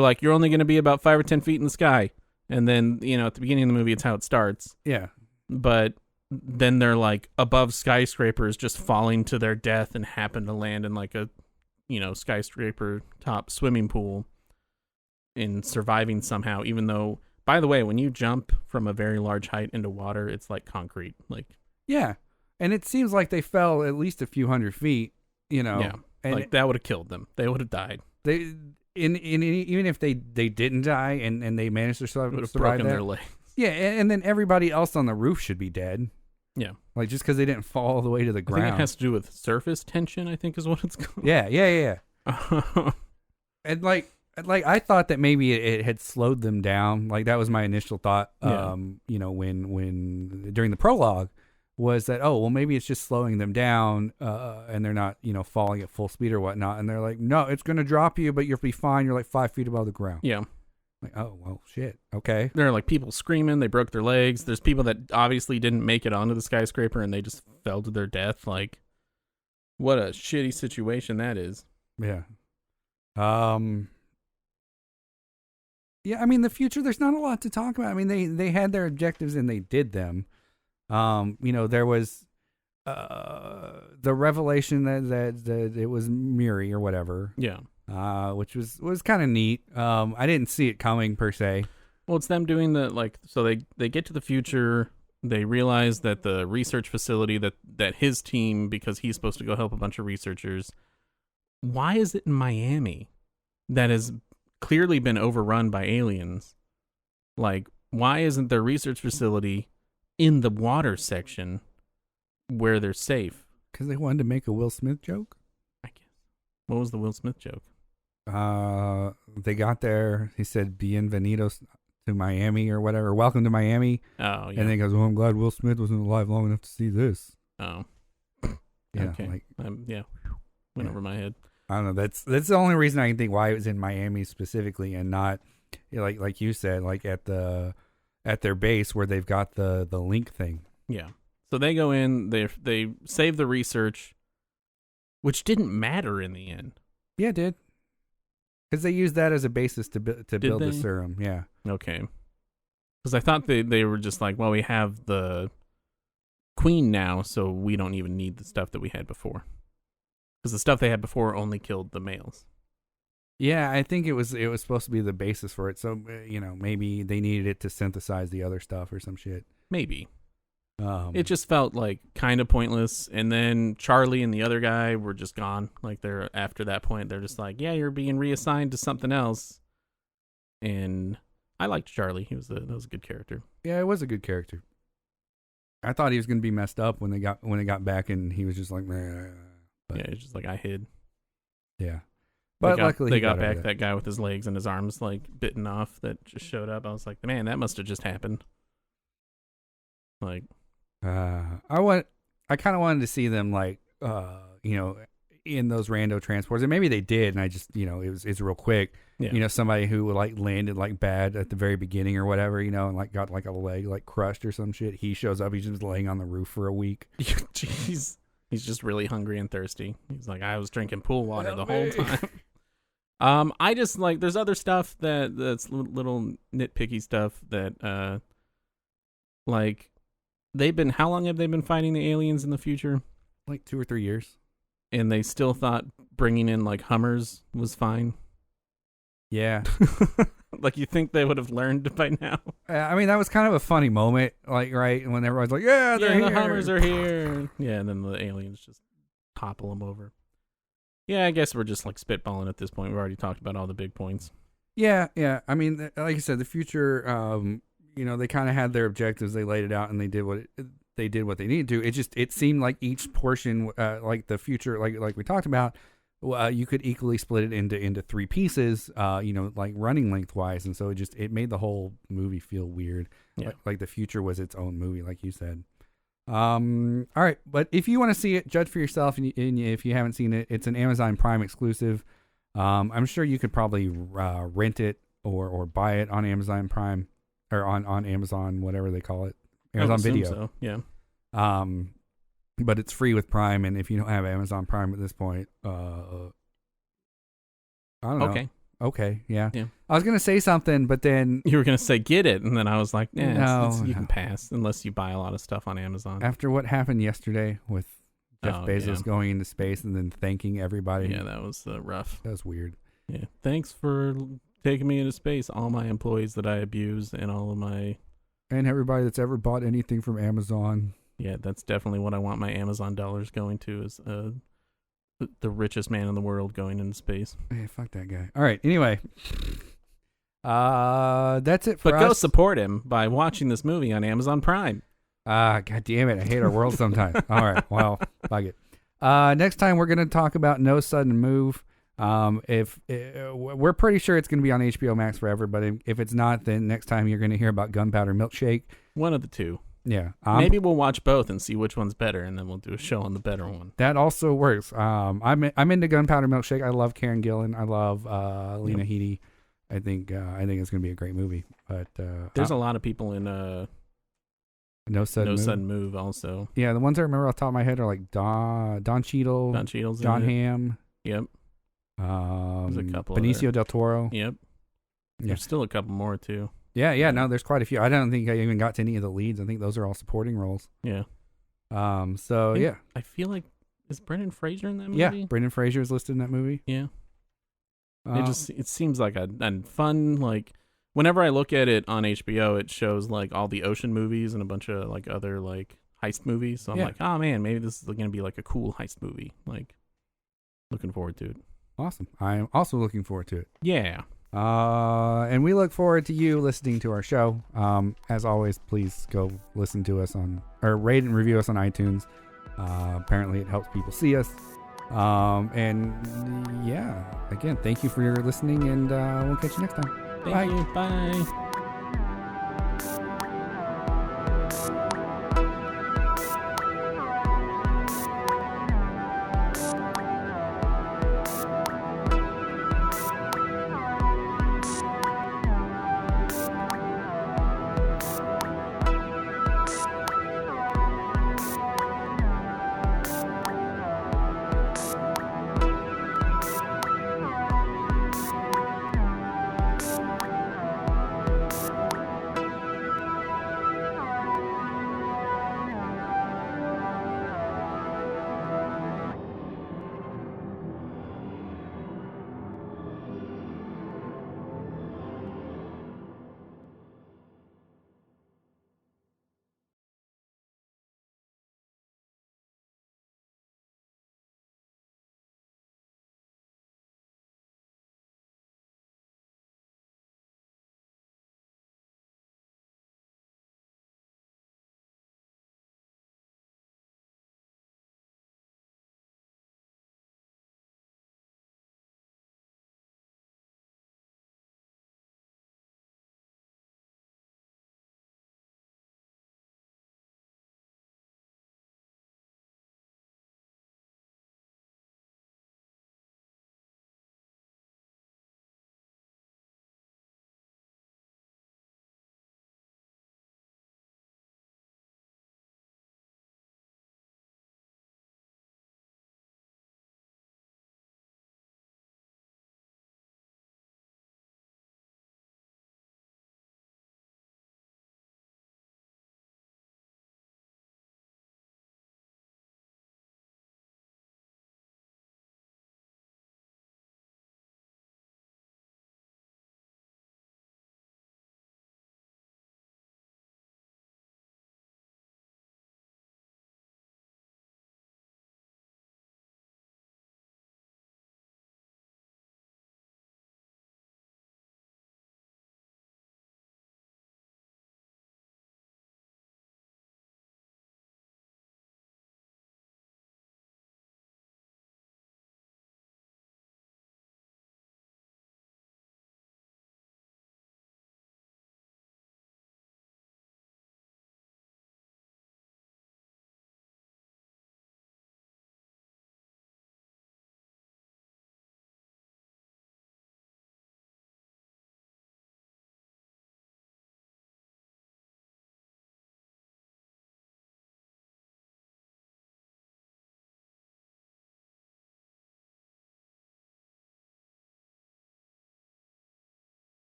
like, you're only going to be about 5 or 10 feet in the sky. And then, at the beginning of the movie, it's how it starts.
Yeah.
But then they're like above skyscrapers just falling to their death and happen to land in like a, skyscraper top swimming pool and surviving somehow, even though, by the way, when you jump from a very large height into water, it's like concrete. Like,
yeah. And it seems like they fell at least a few hundred feet,
Yeah.
And
like that would have killed them. They would have died.
Even if they didn't die and they managed to survive,
would have broken their legs.
Yeah, and then everybody else on the roof should be dead.
Yeah.
Like, just because they didn't fall all the way to the ground.
I think it has to do with surface tension, I think is what it's called.
Yeah. And like I thought that maybe it had slowed them down. Like, that was my initial thought.
Yeah.
When during the prologue was that, oh, well, maybe it's just slowing them down, and they're not, falling at full speed or whatnot. And they're like, no, it's going to drop you, but you'll be fine. You're like 5 feet above the ground.
Yeah.
Like, oh, well, shit. Okay.
There are like people screaming. They broke their legs. There's people that obviously didn't make it onto the skyscraper and they just fell to their death. Like, what a shitty situation that is.
Yeah. Yeah, I mean, the future, there's not a lot to talk about. I mean, they had their objectives and they did them. There was the revelation that it was Miri or whatever.
Yeah.
Which was kind of neat. I didn't see it coming per se.
Well, it's them doing so they get to the future. They realize that the research facility that his team, because he's supposed to go help a bunch of researchers. Why is it in Miami that has clearly been overrun by aliens? Like, why isn't their research facility in the water section where they're safe?
Because they wanted to make a Will Smith joke.
I guess. What was the Will Smith joke?
They got there. He said, "Bienvenidos to Miami" or whatever. Welcome to Miami.
Oh, yeah.
And then he goes, "Well, I'm glad Will Smith wasn't alive long enough to see this."
Oh.
Yeah,
okay. Went over my head.
I don't know. That's the only reason I can think why it was in Miami specifically and not, like you said, like at their base where they've got the link thing.
Yeah. So they go in. They save the research, which didn't matter in the end.
Yeah, it did. Because they used that as a basis to build the serum. Yeah.
Okay. Because I thought they were just like, well, we have the queen now, so we don't even need the stuff that we had before. Because the stuff they had before only killed the males.
Yeah, I think it was supposed to be the basis for it. So, maybe they needed it to synthesize the other stuff or some shit.
Maybe. It just felt like kind of pointless. And then Charlie and the other guy were just gone. Like, they're after that point, they're just like, yeah, you're being reassigned to something else. And I liked Charlie. That was a good character.
Yeah, it was a good character. I thought he was going to be messed up when they got back, and he was just like, meh.
But, yeah, it's just like, I hid.
Yeah. But luckily
they
he
got
over
back that guy with his legs and his arms like bitten off that just showed up. I was like, man, that must have just happened. Like,
I kind of wanted to see them like, in those rando transports, and maybe they did, and I just, it's real quick.
Yeah.
Somebody who like landed like bad at the very beginning or whatever, and like got like a leg like crushed or some shit. He shows up, he's just laying on the roof for a week.
Jeez. He's just really hungry and thirsty. He's like, I was drinking pool water the whole time. I just like, there's other stuff that's little nitpicky stuff that, like, how long have they been fighting the aliens in the future?
Like 2 or 3 years.
And they still thought bringing in like Hummers was fine.
Yeah.
Like, you think they would have learned by now?
I mean, that was kind of a funny moment, like, right, when everyone's like, yeah, they're here.
The Hummers are here. Yeah, and then the aliens just topple them over. Yeah, I guess we're just like spitballing at this point. We've already talked about all the big points.
Yeah. I mean, like I said, the future, they kind of had their objectives. They laid it out, and they did what they needed to. It seemed like each portion, like the future, like we talked about, you could equally split it into 3 pieces, like running lengthwise, and so it made the whole movie feel weird.
Yeah.
Like the future was its own movie, like you said. All right, but if you want to see it, judge for yourself, and if you haven't seen it, it's an Amazon Prime exclusive. I'm sure you could probably rent it or buy it on Amazon Prime, or on Amazon, whatever they call it, Amazon Video.
So. Yeah.
But it's free with Prime, and if you don't have Amazon Prime at this point, I don't know. Okay, yeah. I was gonna say something, but then
you were gonna say get it, and then I was like,
no,
you can pass unless you buy a lot of stuff on Amazon.
After what happened yesterday with Jeff Bezos going into space and then thanking everybody,
yeah, that was rough.
That was weird.
Yeah, thanks for taking me into space, all my employees that I abuse, and
and everybody that's ever bought anything from Amazon.
Yeah, that's definitely what I want my Amazon dollars going to, is the richest man in the world going into space.
Hey, fuck that guy. All right, anyway. That's it for us.
But go support him by watching this movie on Amazon Prime.
God damn it. I hate our world sometimes. All right, well, fuck it. Next time we're going to talk about No Sudden Move. We're pretty sure it's going to be on HBO Max forever, but if it's not, then next time you're going to hear about Gunpowder Milkshake.
One of the two.
Yeah.
Maybe we'll watch both and see which one's better, and then we'll do a show on the better one.
That also works. I'm into Gunpowder Milkshake. I love Karen Gillan. I love Lena Headey. I think it's going to be a great movie. But
there's a lot of people in
No Sudden
Move also.
Yeah, the ones I remember off the top of my head are like Don Cheadle, John Hamm.
Yep. There's a couple.
Benicio del Toro.
Yep.
Yeah.
There's still a couple more too.
Yeah, no, there's quite a few. I don't think I even got to any of the leads. I think those are all supporting roles.
Yeah.
So yeah.
I feel like, is Brendan Fraser in that movie?
Yeah, Brendan Fraser is listed in that movie.
Yeah. It seems like a fun, like, whenever I look at it on HBO, it shows like all the ocean movies and a bunch of like other like heist movies. So I'm like, oh man, maybe this is going to be like a cool heist movie. Like, looking forward to it.
Awesome. I'm also looking forward to it.
Yeah.
And we look forward to you listening to our show. As always, please go listen to us or rate and review us on iTunes. Apparently it helps people see us. And yeah, again, thank you for your listening, and we'll catch you next time.
Thank you. Bye.